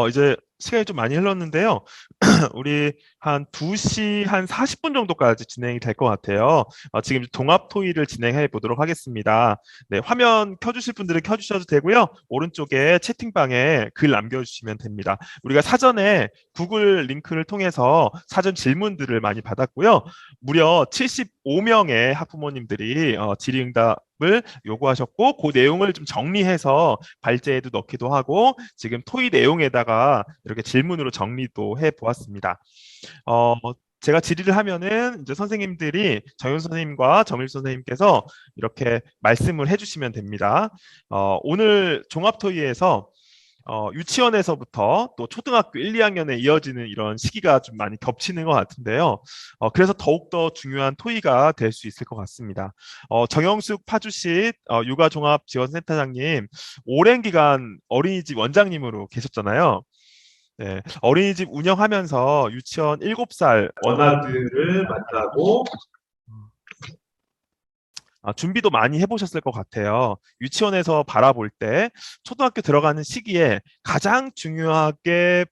이제 시간이 좀 많이 흘렀는데요. 우리 한 2시 한 40분 정도까지 진행이 될 것 같아요. 지금 동합 토의를 진행해 보도록 하겠습니다. 네, 화면 켜주실 분들은 켜주셔도 되고요. 오른쪽에 채팅방에 글 남겨주시면 됩니다. 우리가 사전에 구글 링크를 통해서 사전 질문들을 많이 받았고요. 무려 75명의 학부모님들이 질의응답을 요구하셨고, 그 내용을 좀 정리해서 발제에도 넣기도 하고, 지금 토의 내용에다가 이렇게 질문으로 정리도 해 보았습니다. 어, 제가 질의를 하면은 이제 선생님들이 정윤 선생님과 정일 선생님께서 이렇게 말씀을 해주시면 됩니다. 오늘 종합토의에서 유치원에서부터 또 초등학교 1, 2학년에 이어지는 이런 시기가 좀 많이 겹치는 것 같은데요. 그래서 더욱더 중요한 토의가 될 수 있을 것 같습니다. 정영숙 파주시 육아종합지원센터장님, 오랜 기간 어린이집 원장님으로 계셨잖아요. 네, 어린이집 운영하면서 유치원 7살 원아들을 만나고 준비도 많이 해보셨을 것 같아요. 유치원에서 바라볼 때 초등학교 들어가는 시기에 가장 중요하게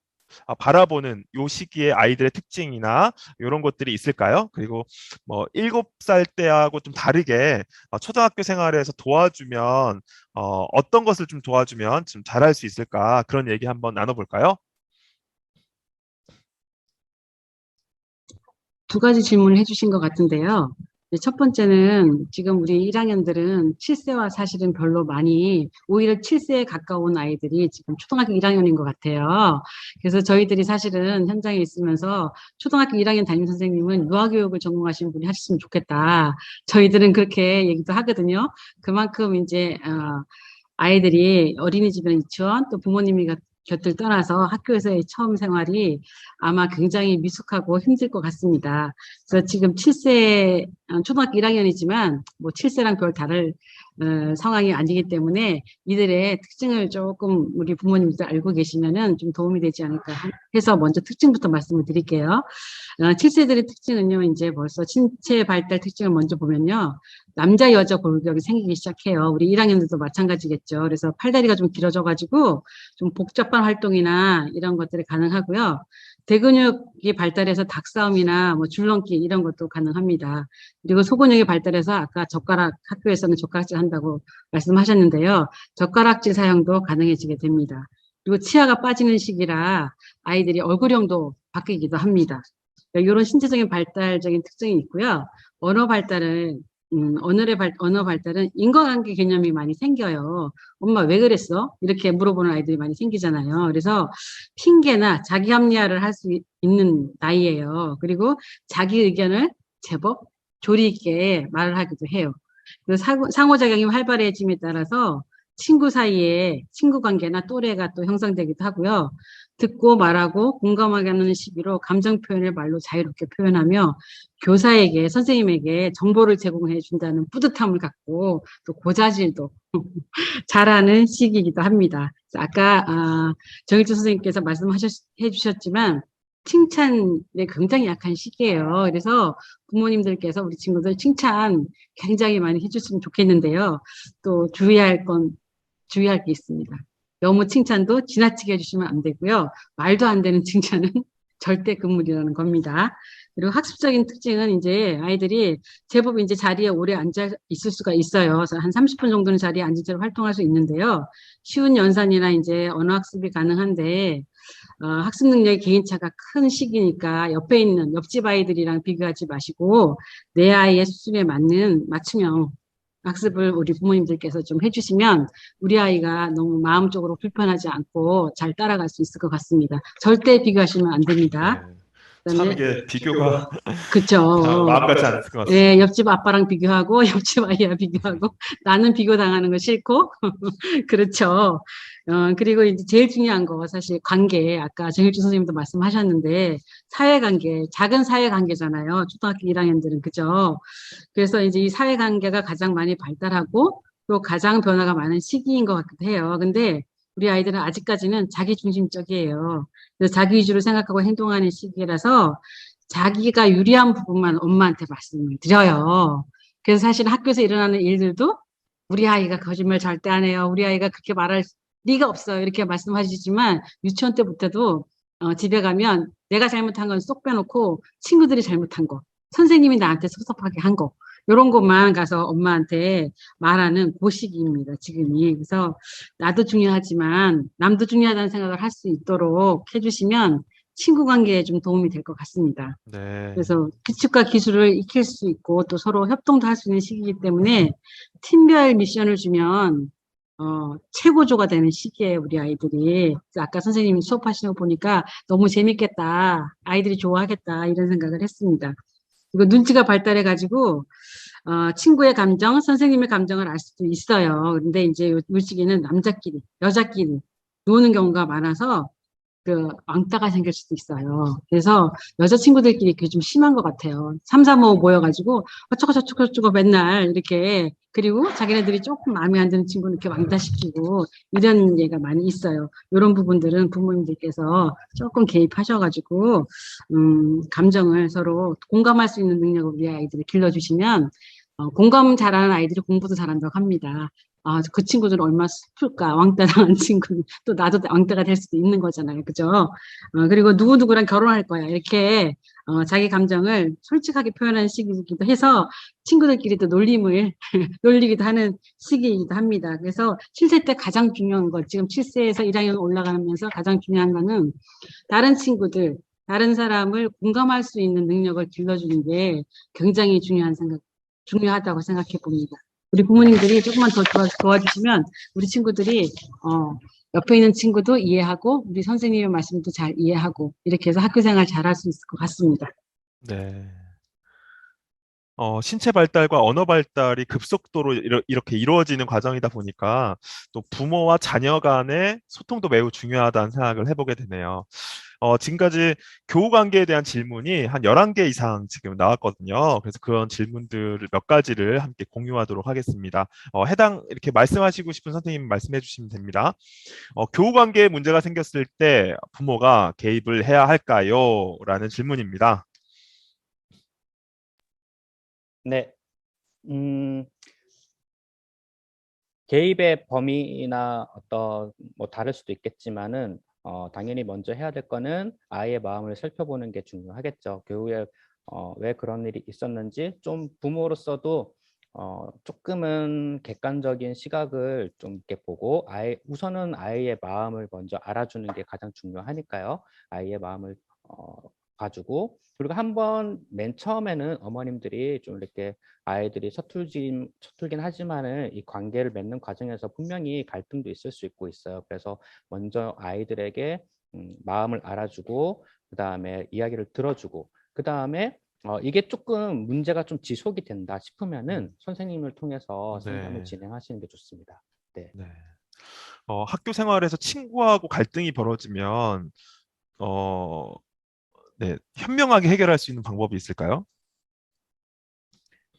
바라보는 요 시기에 아이들의 특징이나 이런 것들이 있을까요? 그리고 뭐 7살 때하고 좀 다르게 초등학교 생활에서 도와주면 어떤 것을 좀 도와주면 좀 잘할 수 있을까? 그런 얘기 한번 나눠볼까요? 두 가지 질문을 해주신 것 같은데요. 첫 번째는 지금 우리 1학년들은 7세와 사실은 별로 많이, 오히려 7세에 가까운 아이들이 지금 초등학교 1학년인 것 같아요. 그래서 저희들이 사실은 현장에 있으면서 초등학교 1학년 담임 선생님은 유아교육을 전공하신 분이 하셨으면 좋겠다. 저희들은 그렇게 얘기도 하거든요. 그만큼 이제, 아이들이 어린이집이나 유치원 또 부모님이 곁을 떠나서 학교에서의 처음 생활이 아마 굉장히 미숙하고 힘들 것 같습니다. 그래서 지금 7세, 초등학교 1학년이지만 뭐 7세랑 별 다를 상황이 아니기 때문에 이들의 특징을 조금 우리 부모님들 알고 계시면은 좀 도움이 되지 않을까 해서 먼저 특징부터 말씀을 드릴게요. 7세들의 특징은요, 이제 벌써 신체 발달 특징을 먼저 보면요. 남자, 여자 골격이 생기기 시작해요. 우리 1학년들도 마찬가지겠죠. 그래서 팔다리가 좀 길어져가지고 좀 복잡한 활동이나 이런 것들이 가능하고요. 대근육이 발달해서 닭싸움이나 뭐 줄넘기 이런 것도 가능합니다. 그리고 소근육이 발달해서 아까 젓가락, 학교에서는 젓가락질 한다고 말씀하셨는데요. 젓가락질 사용도 가능해지게 됩니다. 그리고 치아가 빠지는 시기라 아이들이 얼굴형도 바뀌기도 합니다. 이런 신체적인 발달적인 특징이 있고요. 언어 발달은 언어 발달은 인과관계 개념이 많이 생겨요. 엄마 왜 그랬어? 이렇게 물어보는 아이들이 많이 생기잖아요. 그래서 핑계나 자기 합리화를 할 수 있는 나이예요. 그리고 자기 의견을 제법 조리 있게 말을 하기도 해요. 그래서 상호작용이 활발해짐에 따라서 친구 사이에 친구 관계나 또래가 또 형성되기도 하고요. 듣고 말하고 공감하게 하는 시기로 감정 표현을 말로 자유롭게 표현하며 교사에게, 선생님에게 정보를 제공해 준다는 뿌듯함을 갖고 또 고자질도 잘하는 시기이기도 합니다. 아까 정일주 선생님께서 말씀해 주셨지만 칭찬에 굉장히 약한 시기예요. 그래서 부모님들께서 우리 친구들 칭찬 굉장히 많이 해줬으면 좋겠는데요. 또 주의할 게 있습니다. 너무 칭찬도 지나치게 해주시면 안 되고요. 말도 안 되는 칭찬은 절대 금물이라는 겁니다. 그리고 학습적인 특징은 이제 아이들이 제법 이제 자리에 오래 앉아 있을 수가 있어요. 그래서 한 30분 정도는 자리에 앉은 채로 활동할 수 있는데요. 쉬운 연산이나 이제 언어 학습이 가능한데, 학습 능력의 개인차가 큰 시기니까 옆에 있는 옆집 아이들이랑 비교하지 마시고 내 아이의 수준에 맞는 맞춤형 학습을 우리 부모님들께서 좀 해주시면 우리 아이가 너무 마음적으로 불편하지 않고 잘 따라갈 수 있을 것 같습니다. 절대 비교하시면 안 됩니다. 네. 참 그다음에 이게 비교가 그쵸. 마음 같지 않을 것 예, 같습니다. 옆집 아빠랑 비교하고 옆집 아이와 비교하고 나는 비교 당하는 거 싫고 그렇죠. 그리고 이제 제일 중요한 거 사실 관계 아까 정일주 선생님도 말씀하셨는데 사회관계 작은 사회관계잖아요. 초등학교 1학년들은 그죠. 그래서 이제 이 사회관계가 가장 많이 발달하고 또 가장 변화가 많은 시기인 것 같기도 해요. 근데 우리 아이들은 아직까지는 자기 중심적이에요. 그래서 자기 위주로 생각하고 행동하는 시기라서 자기가 유리한 부분만 엄마한테 말씀을 드려요. 그래서 사실 학교에서 일어나는 일들도 우리 아이가 거짓말 절대 안 해요. 우리 아이가 그렇게 말할 리가 없어요. 이렇게 말씀하시지만 유치원 때부터도 집에 가면 내가 잘못한 건 쏙 빼놓고 친구들이 잘못한 거, 선생님이 나한테 섭섭하게 한 거, 이런 것만 가서 엄마한테 말하는 그 시기입니다. 지금이. 그래서 나도 중요하지만 남도 중요하다는 생각을 할 수 있도록 해주시면 친구 관계에 좀 도움이 될 것 같습니다. 네. 그래서 규칙과 기술을 익힐 수 있고 또 서로 협동도 할 수 있는 시기이기 때문에 팀별 미션을 주면 최고조가 되는 시기에 우리 아이들이. 그래서 아까 선생님이 수업하시는 거 보니까 너무 재밌겠다. 아이들이 좋아하겠다. 이런 생각을 했습니다. 그리고 눈치가 발달해가지고 친구의 감정, 선생님의 감정을 알 수도 있어요. 근데 이제 요 시기는 남자끼리, 여자끼리 노는 경우가 많아서 그 왕따가 생길 수도 있어요. 그래서 여자친구들끼리 그게 좀 심한 것 같아요. 3, 4, 5 모여가지고 어쩌고 맨날 이렇게, 그리고 자기네들이 조금 마음에 안 드는 친구는 이렇게 왕따시키고 이런 예가 많이 있어요. 이런 부분들은 부모님들께서 조금 개입하셔가지고 감정을 서로 공감할 수 있는 능력을 우리 아이들이 길러주시면 공감 잘하는 아이들이 공부도 잘한다고 합니다. 그 친구들은 얼마나 슬플까. 왕따 당한 친구는 또 나도 왕따가 될 수도 있는 거잖아요. 그죠? 그리고 누구누구랑 결혼할 거야. 이렇게 자기 감정을 솔직하게 표현하는 시기이기도 해서 친구들끼리도 놀림을 놀리기도 하는 시기이기도 합니다. 그래서 7세 때 가장 중요한 것, 지금 7세에서 1학년 올라가면서 가장 중요한 거는 다른 친구들, 다른 사람을 공감할 수 있는 능력을 길러주는 게 굉장히 중요하다고 생각해 봅니다. 우리 부모님들이 조금만 더 도와주시면 우리 친구들이 옆에 있는 친구도 이해하고 우리 선생님의 말씀도 잘 이해하고 이렇게 해서 학교 생활 잘할 수 있을 것 같습니다. 네. 신체 발달과 언어 발달이 급속도로 이렇게 이루어지는 과정이다 보니까 또 부모와 자녀 간의 소통도 매우 중요하다는 생각을 해보게 되네요. 지금까지 교우 관계에 대한 질문이 한 11개 이상 지금 나왔거든요. 그래서 그런 질문들을 몇 가지를 함께 공유하도록 하겠습니다. 이렇게 말씀하시고 싶은 선생님 말씀해 주시면 됩니다. 교우 관계에 문제가 생겼을 때 부모가 개입을 해야 할까요? 라는 질문입니다. 네. 개입의 범위나 뭐 다를 수도 있겠지만은 당연히 먼저 해야 될 거는 아이의 마음을 살펴보는 게 중요하겠죠. 교우에 왜 그런 일이 있었는지 좀 부모로서도 조금은 객관적인 시각을 좀 이렇게 보고 우선은 아이의 마음을 먼저 알아주는 게 가장 중요하니까요. 아이의 마음을 봐주고, 그리고 한번 맨 처음에는 어머님들이 좀 이렇게 아이들이 서툴긴 하지만은 이 관계를 맺는 과정에서 분명히 갈등도 있을 수 있어요. 그래서 먼저 아이들에게 마음을 알아주고, 그 다음에 이야기를 들어주고, 그 다음에 이게 조금 문제가 좀 지속이 된다 싶으면은 선생님을 통해서 상담을 네. 진행하시는 게 좋습니다. 네. 네. 학교 생활에서 친구하고 갈등이 벌어지면 네, 현명하게 해결할 수 있는 방법이 있을까요?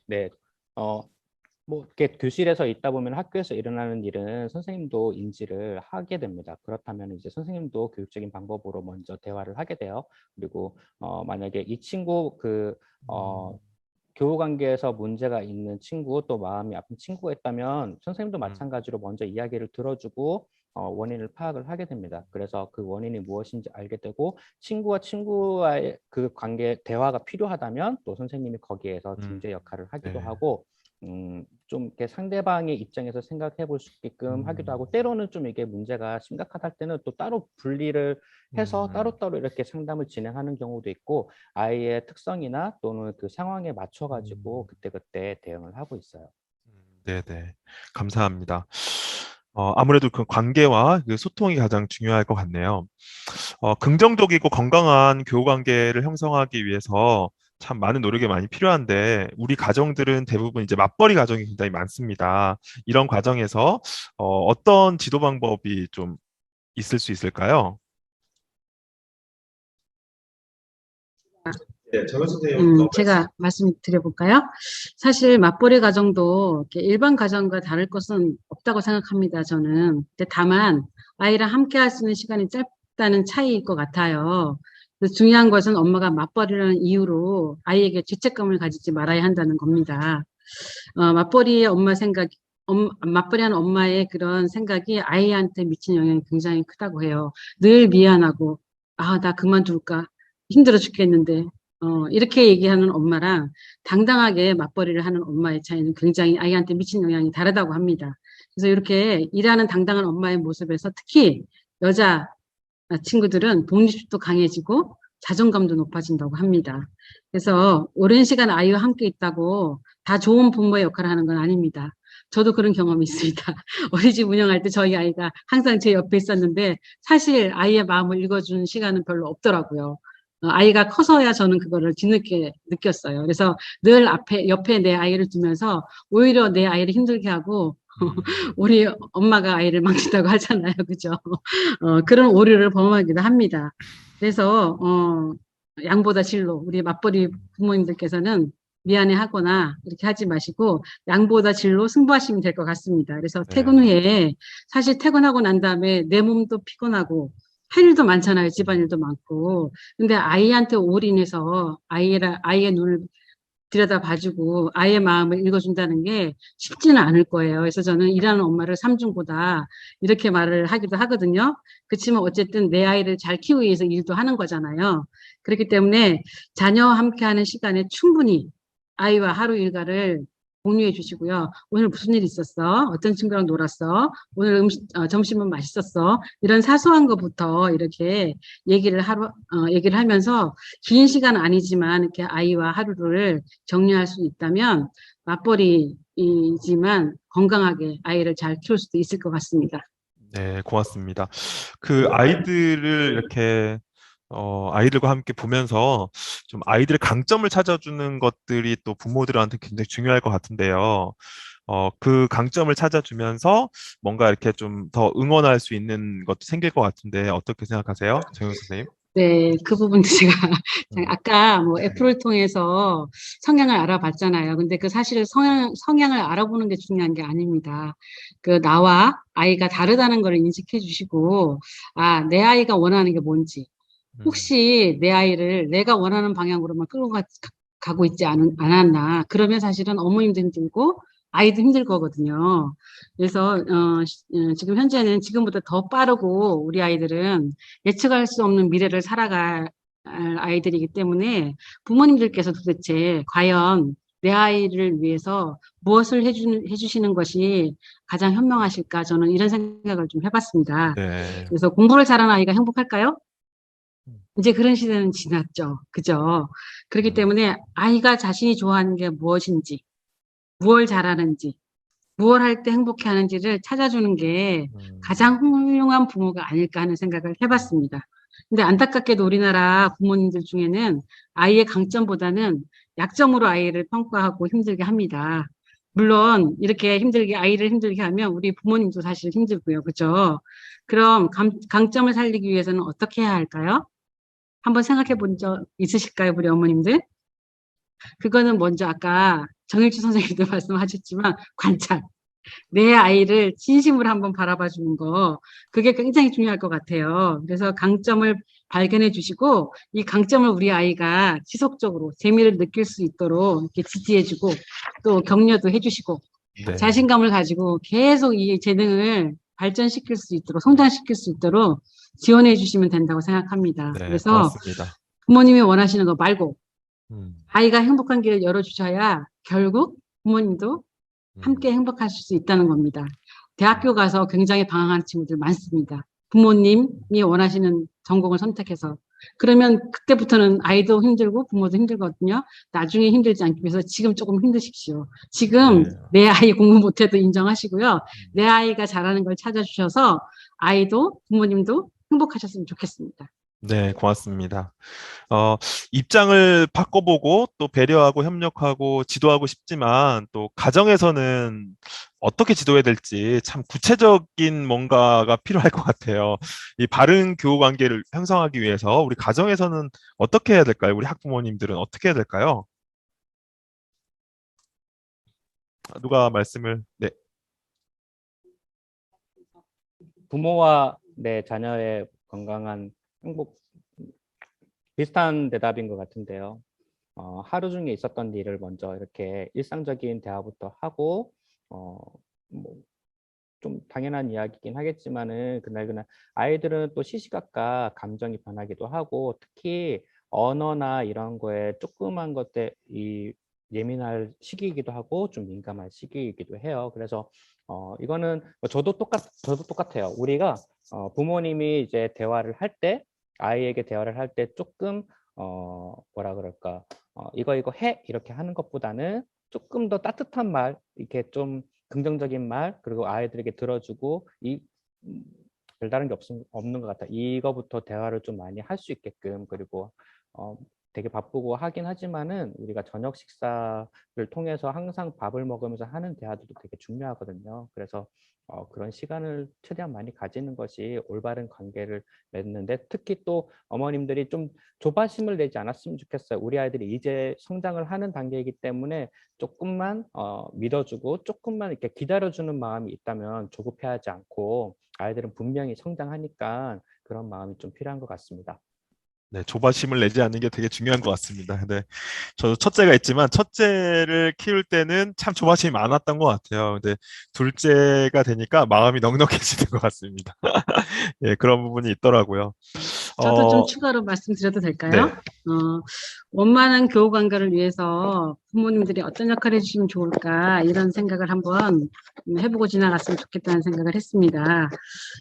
네. 뭐 이렇게 교실에서 있다 보면 학교에서 일어나는 일은 선생님도 인지를 하게 됩니다. 그렇다면 이제 선생님도 교육적인 방법으로 먼저 대화를 하게 돼요. 그리고 만약에 이 친구 교우 관계에서 문제가 있는 친구, 또 마음이 아픈 친구가 있다면 선생님도 마찬가지로 먼저 이야기를 들어주고 원인을 파악을 하게 됩니다. 그래서 그 원인이 무엇인지 알게 되고, 친구와 친구와의 그 관계 대화가 필요하다면 또 선생님이 거기에서 중재 역할을 하기도 네. 하고, 좀 이렇게 상대방의 입장에서 생각해 볼 수 있게끔 하기도 하고, 때로는 좀 이게 문제가 심각하다 할 때는 또 따로 분리를 해서 따로따로 이렇게 상담을 진행하는 경우도 있고, 아이의 특성이나 또는 그 상황에 맞춰 가지고 그때그때 대응을 하고 있어요. 네네. 감사합니다. 아무래도 그 관계와 그 소통이 가장 중요할 것 같네요. 긍정적이고 건강한 교우 관계를 형성하기 위해서 참 많은 노력이 많이 필요한데, 우리 가정들은 대부분 이제 맞벌이 가정이 굉장히 많습니다. 이런 과정에서 어떤 지도 방법이 좀 있을 수 있을까요? 네, 정현 선생님. 제가 말씀드려볼까요? 사실 맞벌이 가정도 이렇게 일반 가정과 다를 것은 없다고 생각합니다, 저는. 근데 다만 아이랑 함께 할 수 있는 시간이 짧다는 차이일 것 같아요. 그래서 중요한 것은 엄마가 맞벌이라는 이유로 아이에게 죄책감을 가지지 말아야 한다는 겁니다. 맞벌이의 엄마 생각, 맞벌이하는 엄마의 그런 생각이 아이한테 미치는 영향이 굉장히 크다고 해요. 늘 미안하고, 아, 나 그만둘까? 힘들어 죽겠는데. 이렇게 얘기하는 엄마랑 당당하게 맞벌이를 하는 엄마의 차이는 굉장히 아이한테 미치는 영향이 다르다고 합니다. 그래서 이렇게 일하는 당당한 엄마의 모습에서 특히 여자 친구들은 독립심도 강해지고 자존감도 높아진다고 합니다. 그래서 오랜 시간 아이와 함께 있다고 다 좋은 부모의 역할을 하는 건 아닙니다. 저도 그런 경험이 있습니다. 어린이집 운영할 때 저희 아이가 항상 제 옆에 있었는데 사실 아이의 마음을 읽어주는 시간은 별로 없더라고요. 아이가 커서야 저는 그거를 뒤늦게 느꼈어요. 그래서 늘 옆에 내 아이를 두면서 오히려 내 아이를 힘들게 하고 우리 엄마가 아이를 망친다고 하잖아요. 그죠? 그런 오류를 범하기도 합니다. 그래서, 양보다 진로, 우리 맞벌이 부모님들께서는 미안해 하거나 이렇게 하지 마시고, 양보다 진로 승부하시면 될 것 같습니다. 그래서 퇴근 네. 후에, 사실 퇴근하고 난 다음에 내 몸도 피곤하고, 할 일도 많잖아요. 집안일도 많고. 근데 아이한테 올인해서 아이의 눈을 들여다봐주고 아이의 마음을 읽어준다는 게 쉽지는 않을 거예요. 그래서 저는 일하는 엄마를 삼중보다 이렇게 말을 하기도 하거든요. 그렇지만 어쨌든 내 아이를 잘 키우기 위해서 일도 하는 거잖아요. 그렇기 때문에 자녀와 함께하는 시간에 충분히 아이와 하루 일과를 공유해 주시고요. 오늘 무슨 일 있었어? 어떤 친구랑 놀았어? 오늘 점심은 맛있었어? 이런 사소한 것부터 이렇게 얘기를 하면서 긴 시간 아니지만 이렇게 아이와 하루를 정리할 수 있다면 맞벌이이지만 건강하게 아이를 잘 키울 수도 있을 것 같습니다. 네, 고맙습니다. 그 아이들을 이렇게 아이들과 함께 보면서 좀 아이들의 강점을 찾아주는 것들이 또 부모들한테 굉장히 중요할 것 같은데요. 그 강점을 찾아주면서 뭔가 이렇게 좀 더 응원할 수 있는 것도 생길 것 같은데 어떻게 생각하세요? 정윤 선생님? 네, 그 부분도 제가 음, 아까 뭐 애플을 통해서 성향을 알아봤잖아요. 근데 그 사실 성향을 알아보는 게 중요한 게 아닙니다. 그 나와 아이가 다르다는 걸 인식해 주시고, 아, 내 아이가 원하는 게 뭔지, 음, 혹시 내 아이를 내가 원하는 방향으로만 가고 있지 않았나. 그러면 사실은 어머님도 힘들고 아이도 힘들 거거든요. 그래서 지금 현재는 지금보다 더 빠르고 우리 아이들은 예측할 수 없는 미래를 살아갈 아이들이기 때문에 부모님들께서 도대체 과연 내 아이를 위해서 무엇을 해주시는 것이 가장 현명하실까 저는 이런 생각을 좀 해봤습니다. 네. 그래서 공부를 잘하는 아이가 행복할까요? 이제 그런 시대는 지났죠. 그죠? 그렇기 음, 때문에 아이가 자신이 좋아하는 게 무엇인지, 무엇을 잘하는지, 무엇 할 때 행복해 하는지를 찾아주는 게 음, 가장 훌륭한 부모가 아닐까 하는 생각을 해봤습니다. 근데 안타깝게도 우리나라 부모님들 중에는 아이의 강점보다는 약점으로 아이를 평가하고 힘들게 합니다. 물론 이렇게 아이를 힘들게 하면 우리 부모님도 사실 힘들고요. 그죠? 그럼 강점을 살리기 위해서는 어떻게 해야 할까요? 한번 생각해 본 적 있으실까요, 우리 어머님들? 그거는 먼저 아까 정일주 선생님도 말씀하셨지만 관찰. 내 아이를 진심으로 한번 바라봐 주는 거, 그게 굉장히 중요할 것 같아요. 그래서 강점을 발견해 주시고, 이 강점을 우리 아이가 지속적으로 재미를 느낄 수 있도록 이렇게 지지해 주고, 또 격려도 해 주시고, 네. 자신감을 가지고 계속 이 재능을 발전시킬 수 있도록, 성장시킬 수 있도록 지원해 주시면 된다고 생각합니다. 네, 그래서 고맙습니다. 부모님이 원하시는 거 말고, 음, 아이가 행복한 길을 열어주셔야 결국 부모님도 음, 함께 행복하실 수 있다는 겁니다. 음, 대학교 가서 굉장히 방황하는 친구들 많습니다. 부모님이 원하시는 전공을 선택해서. 그러면 그때부터는 아이도 힘들고 부모도 힘들거든요. 나중에 힘들지 않기 위해서 지금 조금 힘드십시오. 지금 네. 내 아이 공부 못해도 인정하시고요. 내 아이가 잘하는 걸 찾아주셔서 아이도 부모님도 행복하셨으면 좋겠습니다. 네, 고맙습니다. 어, 입장을 바꿔보고 또 배려하고 협력하고 지도하고 싶지만 또 가정에서는 어떻게 지도해야 될지 참 구체적인 뭔가가 필요할 것 같아요. 이 바른 교우 관계를 형성하기 위해서 우리 가정에서는 어떻게 해야 될까요? 우리 학부모님들은 어떻게 해야 될까요? 누가 말씀을, 네. 부모와 내 자녀의 건강한 행복 비슷한 대답인 것 같은데요. 하루 중에 있었던 일을 먼저 이렇게 일상적인 대화부터 하고 어, 뭐 좀 당연한 이야기긴 하겠지만은 그날 아이들은 또 시시각각 감정이 변하기도 하고 특히 언어나 이런 거에 조그만 것들 이 예민할 시기이기도 하고 좀 민감한 시기이기도 해요. 그래서 이거는 뭐 저도 똑같아요. 우리가 부모님이 이제 대화를 할 때 아이에게 대화를 할 때 조금 뭐라 그럴까 이거 해 이렇게 하는 것보다는 조금 더 따뜻한 말 이렇게 좀 긍정적인 말 그리고 아이들에게 들어주고 음, 별다른 게 없는 것 같아. 이거부터 대화를 좀 많이 할 수 있게끔 그리고 어, 되게 바쁘고 하긴 하지만은 우리가 저녁 식사를 통해서 항상 밥을 먹으면서 하는 대화도 되게 중요하거든요. 그래서 그런 시간을 최대한 많이 가지는 것이 올바른 관계를 맺는데 특히 또 어머님들이 좀 조바심을 내지 않았으면 좋겠어요. 우리 아이들이 이제 성장을 하는 단계이기 때문에 조금만 믿어주고 조금만 이렇게 기다려주는 마음이 있다면 조급해하지 않고 아이들은 분명히 성장하니까 그런 마음이 좀 필요한 것 같습니다. 네, 조바심을 내지 않는 게 되게 중요한 것 같습니다. 네, 저도 첫째가 있지만 첫째를 키울 때는 참 조바심이 많았던 것 같아요. 근데 둘째가 되니까 마음이 넉넉해지는 것 같습니다. 예, 그런 부분이 있더라고요. 저도 좀 어, 추가로 말씀드려도 될까요? 네, 원만한 교우 관계를 위해서 부모님들이 어떤 역할을 해주시면 좋을까 이런 생각을 한번 해보고 지나갔으면 좋겠다는 생각을 했습니다.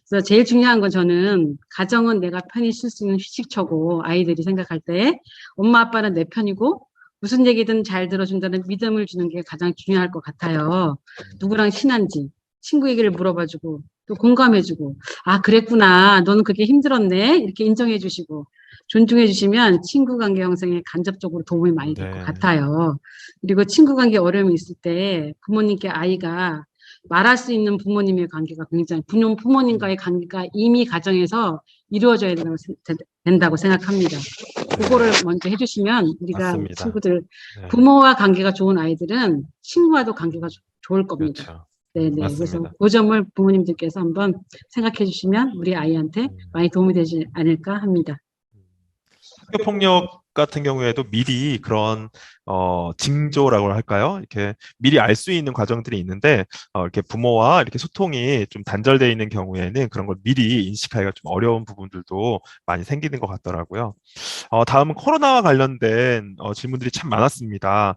그래서 제일 중요한 건 저는 가정은 내가 편히 쉴 수 있는 휴식처고 아이들이 생각할 때 엄마 아빠는 내 편이고 무슨 얘기든 잘 들어준다는 믿음을 주는 게 가장 중요할 것 같아요. 누구랑 친한지 친구 얘기를 물어봐주고 또 공감해주고 아 그랬구나 너는 그게 힘들었네 이렇게 인정해주시고 존중해주시면 친구 관계 형성에 간접적으로 도움이 많이 될 것 네, 같아요. 그리고 친구 관계 어려움이 있을 때 부모님께 아이가 말할 수 있는 부모님의 관계가 굉장히 부모님과의 관계가 이미 가정에서 이루어져야 된다고 생각합니다. 그거를 네, 먼저 해주시면 우리가 맞습니다. 친구들 네, 부모와 관계가 좋은 아이들은 친구와도 관계가 좋을 겁니다. 그렇죠. 네네. 그래서 맞습니다. 그 점을 부모님들께서 한번 생각해 주시면 우리 아이한테 음. 많이 도움이 되지 않을까 합니다. 학교 폭력 같은 경우에도 미리 그런 징조라고 할까요? 이렇게 미리 알 수 있는 과정들이 있는데 이렇게 부모와 이렇게 소통이 좀 단절되어 있는 경우에는 그런 걸 미리 인식하기가 좀 어려운 부분들도 많이 생기는 것 같더라고요. 다음은 코로나와 관련된 질문들이 참 많았습니다.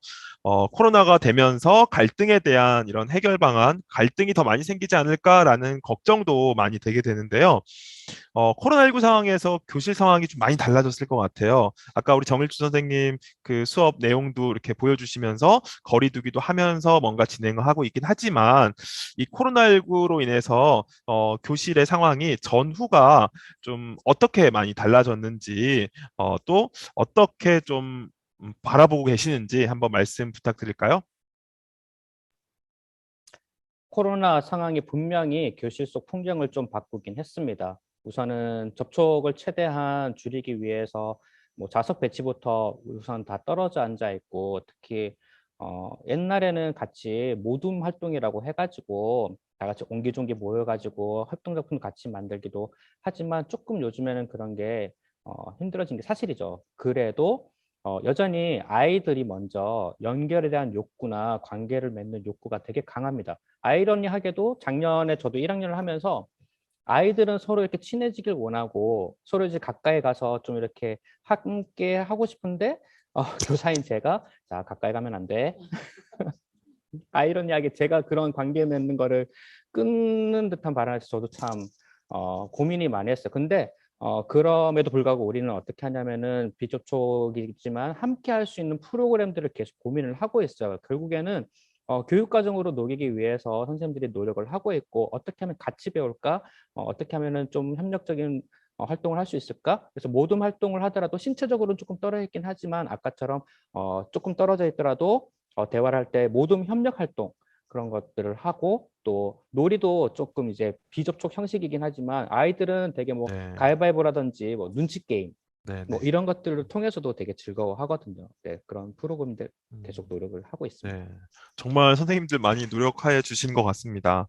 코로나가 되면서 갈등에 대한 이런 해결 방안, 갈등이 더 많이 생기지 않을까라는 걱정도 많이 되게 되는데요. 코로나19 상황에서 교실 상황이 좀 많이 달라졌을 것 같아요. 아까 우리 정일주 선생님 그 수업 내용도 이렇게 보여주시면서 거리 두기도 하면서 뭔가 진행을 하고 있긴 하지만 이 코로나19로 인해서 교실의 상황이 전후가 좀 어떻게 많이 달라졌는지 또 어떻게 좀 바라보고 계시는지 한번 말씀 부탁드릴까요? 코로나 상황이 분명히 교실 속 풍경을 좀 바꾸긴 했습니다. 우선은 접촉을 최대한 줄이기 위해서 뭐 좌석 배치부터 우선 다 떨어져 앉아 있고 특히 옛날에는 같이 모둠 활동이라고 해가지고 다 같이 옹기종기 모여가지고 활동 작품 같이 만들기도 하지만 조금 요즘에는 그런 게 힘들어진 게 사실이죠. 그래도 여전히 아이들이 먼저 연결에 대한 욕구나 관계를 맺는 욕구가 되게 강합니다. 아이러니하게도 작년에 저도 1학년을 하면서 아이들은 서로 이렇게 친해지길 원하고 서로 이제 가까이 가서 좀 이렇게 함께 하고 싶은데 교사인 제가 자 가까이 가면 안 돼. 아이러니하게 제가 그런 관계 맺는 거를 끊는 듯한 발언에서 저도 참 고민이 많이 했어요. 근데 그럼에도 불구하고 우리는 어떻게 하냐면은 비접촉이지만 함께 할 수 있는 프로그램들을 계속 고민을 하고 있어요. 결국에는 교육과정으로 녹이기 위해서 선생님들이 노력을 하고 있고 어떻게 하면 같이 배울까? 어떻게 하면은 좀 협력적인 활동을 할 수 있을까? 그래서 모든 활동을 하더라도 신체적으로는 조금 떨어져 있긴 하지만 아까처럼 조금 떨어져 있더라도 대화를 할 때 모둠 협력 활동 그런 것들을 하고 또 놀이도 조금 이제 비접촉 형식이긴 하지만 아이들은 되게 뭐 네, 가위바위보라든지 뭐 눈치 게임 네, 뭐 네. 이런 것들을 통해서도 되게 즐거워하거든요. 네, 그런 프로그램들 계속 음. 노력을 하고 있습니다. 네, 정말 선생님들 많이 노력하여 주신 것 같습니다.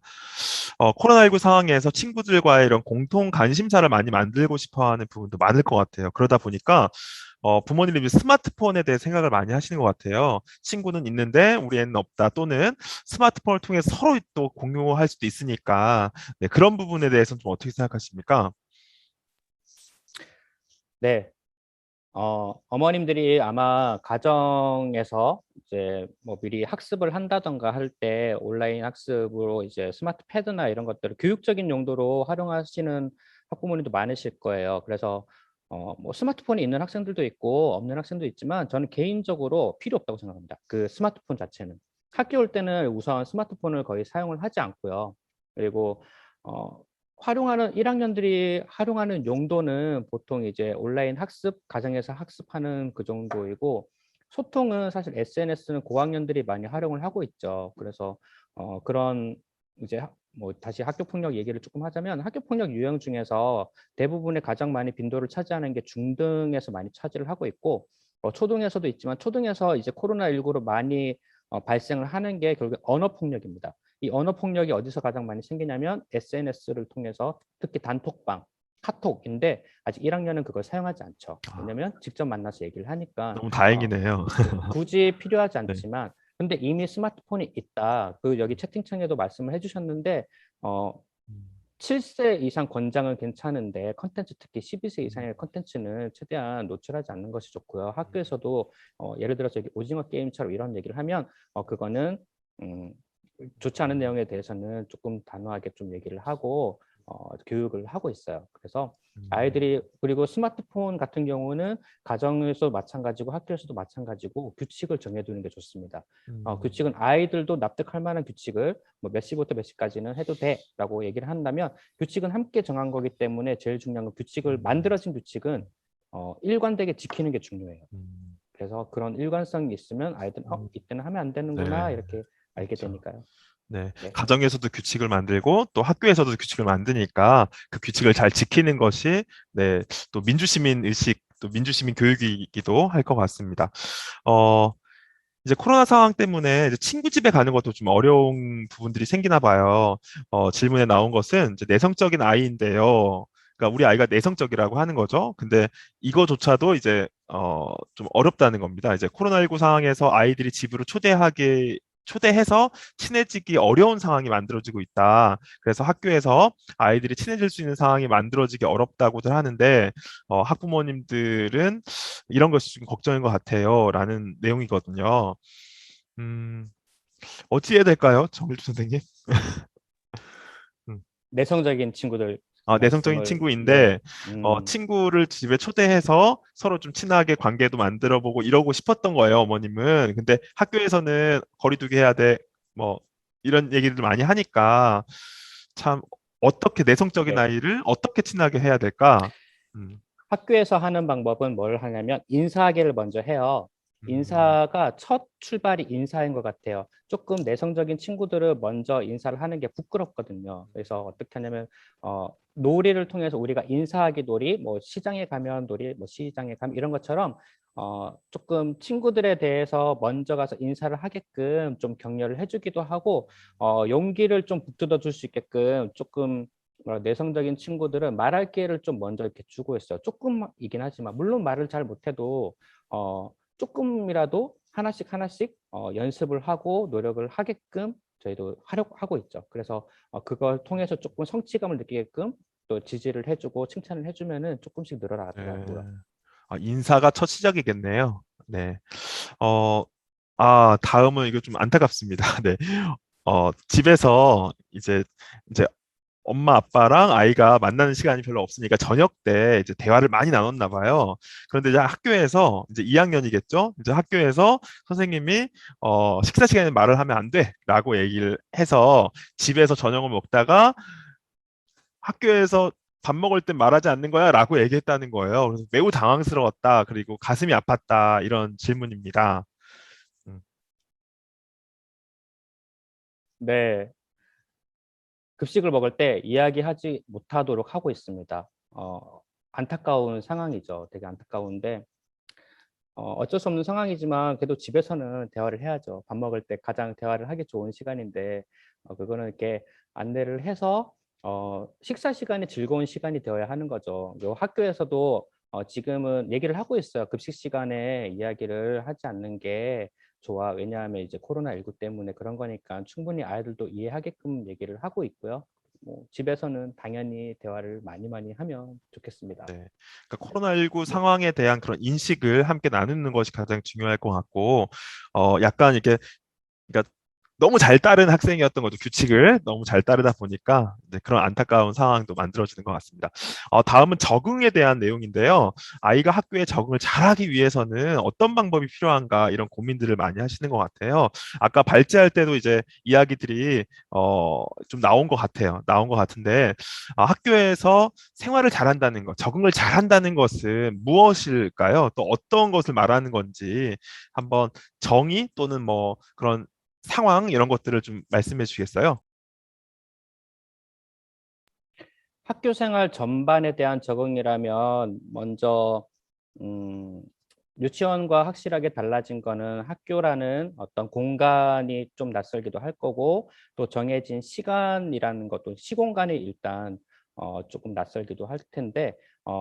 코로나19 상황에서 친구들과의 이런 공통 관심사를 많이 만들고 싶어 하는 부분도 많을 것 같아요. 그러다 보니까 부모님이 스마트폰에 대해 생각을 많이 하시는 것 같아요. 친구는 있는데 우리 애는 없다 또는 스마트폰을 통해 서로 또 공유할 수도 있으니까 네, 그런 부분에 대해서는 좀 어떻게 생각하십니까? 네. 어머님들이 아마 가정에서 이제 뭐 미리 학습을 한다던가 할 때 온라인 학습으로 이제 스마트 패드나 이런 것들을 교육적인 용도로 활용하시는 학부모님도 많으실 거예요. 그래서 뭐 스마트폰이 있는 학생들도 있고 없는 학생도 있지만 저는 개인적으로 필요 없다고 생각합니다. 그 스마트폰 자체는. 학교 올 때는 우선 스마트폰을 거의 사용을 하지 않고요. 그리고 어, 활용하는 1학년들이 활용하는 용도는 보통 이제 온라인 학습, 가정에서 학습하는 그 정도이고 소통은 사실 SNS는 고학년들이 많이 활용을 하고 있죠. 그래서 그런 이제 뭐 다시 학교 폭력 얘기를 조금 하자면 학교 폭력 유형 중에서 대부분의 가장 많이 빈도를 차지하는 게 중등에서 많이 차지를 하고 있고 초등에서도 있지만 초등에서 이제 코로나19로 많이 발생을 하는 게 결국 언어 폭력입니다. 이 언어 폭력이 어디서 가장 많이 생기냐면 SNS를 통해서 특히 단톡방, 카톡인데 아직 1학년은 그걸 사용하지 않죠. 아, 왜냐면 직접 만나서 얘기를 하니까 너무 다행이네요. 굳이 필요하지 네. 않지만 근데 이미 스마트폰이 있다. 그 여기 채팅창에도 말씀을 해주셨는데 어, 음, 7세 이상 권장은 괜찮은데 컨텐츠 특히 12세 음, 이상의 컨텐츠는 최대한 노출하지 않는 것이 좋고요. 학교에서도 예를 들어서 여기 오징어 게임처럼 이런 얘기를 하면 그거는 음, 좋지 않은 내용에 대해서는 조금 단호하게 좀 얘기를 하고 교육을 하고 있어요. 그래서 음, 아이들이 그리고 스마트폰 같은 경우는 가정에서 마찬가지고 학교에서도 마찬가지고 규칙을 정해두는 게 좋습니다. 음, 규칙은 아이들도 납득할 만한 규칙을 뭐 몇 시부터 몇 시까지는 해도 돼라고 얘기를 한다면 규칙은 함께 정한 거기 때문에 제일 중요한 건 규칙을 음, 만들어진 규칙은 일관되게 지키는 게 중요해요. 음, 그래서 그런 일관성이 있으면 아이들은 음, 이때는 하면 안 되는구나 네, 이렇게 알게 그렇죠. 되니까요. 네, 네. 가정에서도 규칙을 만들고 또 학교에서도 규칙을 만드니까 그 규칙을 잘 지키는 것이 네, 또 민주시민 의식, 또 민주시민 교육이기도 할 것 같습니다. 어, 이제 코로나 상황 때문에 이제 친구 집에 가는 것도 좀 어려운 부분들이 생기나 봐요. 질문에 나온 것은 이제 내성적인 아이인데요. 그러니까 우리 아이가 내성적이라고 하는 거죠. 근데 이거조차도 이제 좀 어렵다는 겁니다. 이제 코로나19 상황에서 아이들이 집으로 초대해서 친해지기 어려운 상황이 만들어지고 있다. 그래서 학교에서 아이들이 친해질 수 있는 상황이 만들어지기 어렵다고들 하는데 학부모님들은 이런 것이 좀 걱정인 것 같아요. 라는 내용이거든요. 음, 어찌 해야 될까요? 정일주 선생님? 음. 내성적인 친구들 내성적인 말씀을 네. 친구인데, 음, 친구를 집에 초대해서 서로 좀 친하게 관계도 만들어보고 이러고 싶었던 거예요, 어머님은. 근데 학교에서는 거리두기 해야 돼, 뭐, 이런 얘기를 많이 하니까, 참, 어떻게 내성적인 네. 아이를 어떻게 친하게 해야 될까? 음, 학교에서 하는 방법은 뭘 하냐면 인사하기를 먼저 해요. 음, 인사가 첫 출발이 인사인 것 같아요. 조금 내성적인 친구들은 먼저 인사를 하는 게 부끄럽거든요. 그래서 어떻게 하냐면 놀이를 통해서 우리가 인사하기 놀이, 뭐 시장에 가면 놀이, 뭐 시장에 가면 이런 것처럼 조금 친구들에 대해서 먼저 가서 인사를 하게끔 좀 격려를 해주기도 하고 용기를 좀 북돋아 줄 수 있게끔 조금 내성적인 친구들은 말할 기회를 좀 먼저 이렇게 주고 있어요. 조금이긴 하지만 물론 말을 잘 못해도 조금이라도 하나씩 하나씩 연습을 하고 노력을 하게끔 저희도 하고 있죠. 그래서 그걸 통해서 조금 성취감을 느끼게끔 또 지지를 해주고 칭찬을 해주면은 조금씩 네. 늘어나더라고요. 인사가 첫 시작이겠네요. 네. 어, 다음은 이거 좀 안타깝습니다. 네. 집에서 이제 엄마 아빠랑 아이가 만나는 시간이 별로 없으니까 저녁 때 이제 대화를 많이 나눴나 봐요. 그런데 이제 학교에서 이제 2학년이겠죠? 이제 학교에서 선생님이 식사 시간에 말을 하면 안 돼라고 얘기를 해서 집에서 저녁을 먹다가 학교에서 밥 먹을 땐 말하지 않는 거야라고 얘기했다는 거예요. 그래서 매우 당황스러웠다. 그리고 가슴이 아팠다. 이런 질문입니다. 음, 네, 급식을 먹을 때 이야기하지 못하도록 하고 있습니다. 안타까운 상황이죠. 되게 안타까운데 어쩔 수 없는 상황이지만 그래도 집에서는 대화를 해야죠. 밥 먹을 때 가장 대화를 하기 좋은 시간인데 그거는 이렇게 안내를 해서 식사 시간이 즐거운 시간이 되어야 하는 거죠. 요 학교에서도 지금은 얘기를 하고 있어요. 급식 시간에 이야기를 하지 않는 게 좋아. 왜냐하면 이제 코로나19 때문에 그런 거니까 충분히 아이들도 이해하게끔 얘기를 하고 있고요. 뭐 집에서는 당연히 대화를 많이 하면 좋겠습니다. 네. 그러니까 코로나19 상황에 대한 그런 인식을 함께 나누는 것이 가장 중요할 것 같고, 약간 이렇게, 그러니까 너무 잘 따른 학생이었던 거죠. 규칙을 너무 잘 따르다 보니까 이제 그런 안타까운 상황도 만들어지는 것 같습니다. 다음은 적응에 대한 내용인데요. 아이가 학교에 적응을 잘하기 위해서는 어떤 방법이 필요한가 이런 고민들을 많이 하시는 것 같아요. 아까 발제할 때도 이제 이야기들이 좀 나온 것 같아요. 나온 것 같은데 학교에서 생활을 잘한다는 것, 적응을 잘한다는 것은 무엇일까요? 또 어떤 것을 말하는 건지 한번 정의 또는 뭐 그런 상황 이런 것들을 좀 말씀해 주시겠어요? 학교 생활 전반에 대한 적응이라면 먼저 음, 유치원과 확실하게 달라진 거는 학교라는 어떤 공간이 좀 낯설기도 할 거고 또 정해진 시간이라는 것도 시공간이 일단 조금 낯설기도 할 텐데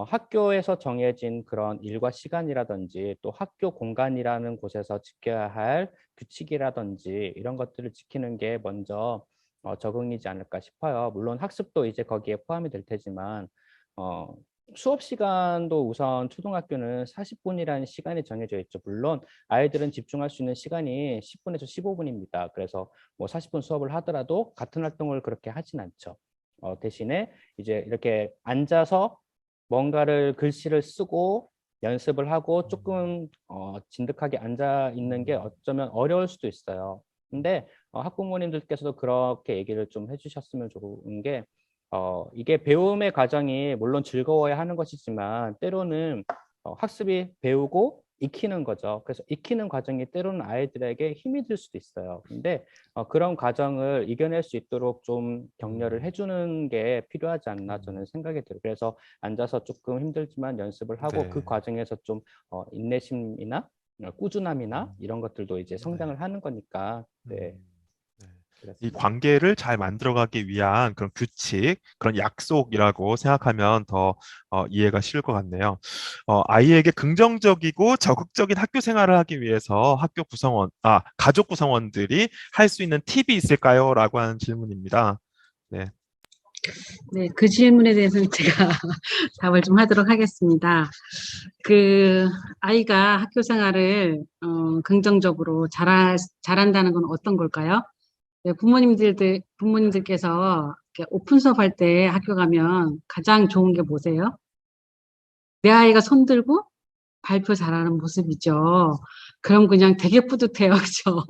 학교에서 정해진 그런 일과 시간이라든지 또 학교 공간이라는 곳에서 지켜야 할 규칙이라든지 이런 것들을 지키는 게 먼저 적응이지 않을까 싶어요. 물론 학습도 이제 거기에 포함이 될 테지만 어, 수업 시간도 우선 초등학교는 40분이라는 시간이 정해져 있죠. 물론 아이들은 집중할 수 있는 시간이 10분에서 15분입니다. 그래서 뭐 40분 수업을 하더라도 같은 활동을 그렇게 하진 않죠. 대신에 이제 이렇게 앉아서 뭔가를 글씨를 쓰고 연습을 하고 조금 진득하게 앉아 있는 게 어쩌면 어려울 수도 있어요. 근데 학부모님들께서도 그렇게 얘기를 좀 해주셨으면 좋은 게 이게 배움의 과정이 물론 즐거워야 하는 것이지만 때로는 학습이 배우고 익히는 거죠. 그래서 익히는 과정이 때로는 아이들에게 힘이 들 수도 있어요. 근데 그런 과정을 이겨낼 수 있도록 좀 격려를 해주는 게 필요하지 않나 저는 생각이 들어요. 그래서 앉아서 조금 힘들지만 연습을 하고 그 네. 과정에서 좀 인내심이나 꾸준함이나 이런 것들도 이제 네. 성장을 하는 거니까 네, 네. 이 그렇습니다. 관계를 잘 만들어가기 위한 그런 규칙, 그런 약속이라고 생각하면 더 이해가 쉬울 것 같네요. 아이에게 긍정적이고 적극적인 학교 생활을 하기 위해서 가족 구성원들이 할 수 있는 팁이 있을까요? 라고 하는 질문입니다. 네. 네, 그 질문에 대해서는 제가 답을 좀 하도록 하겠습니다. 그 아이가 학교 생활을 긍정적으로 잘한다는 건 어떤 걸까요? 네, 부모님들께서 이렇게 오픈 수업 할 때 학교 가면 가장 좋은 게 뭐세요? 내 아이가 손들고 발표 잘하는 모습이죠. 그럼 그냥 되게 뿌듯해요. 그죠?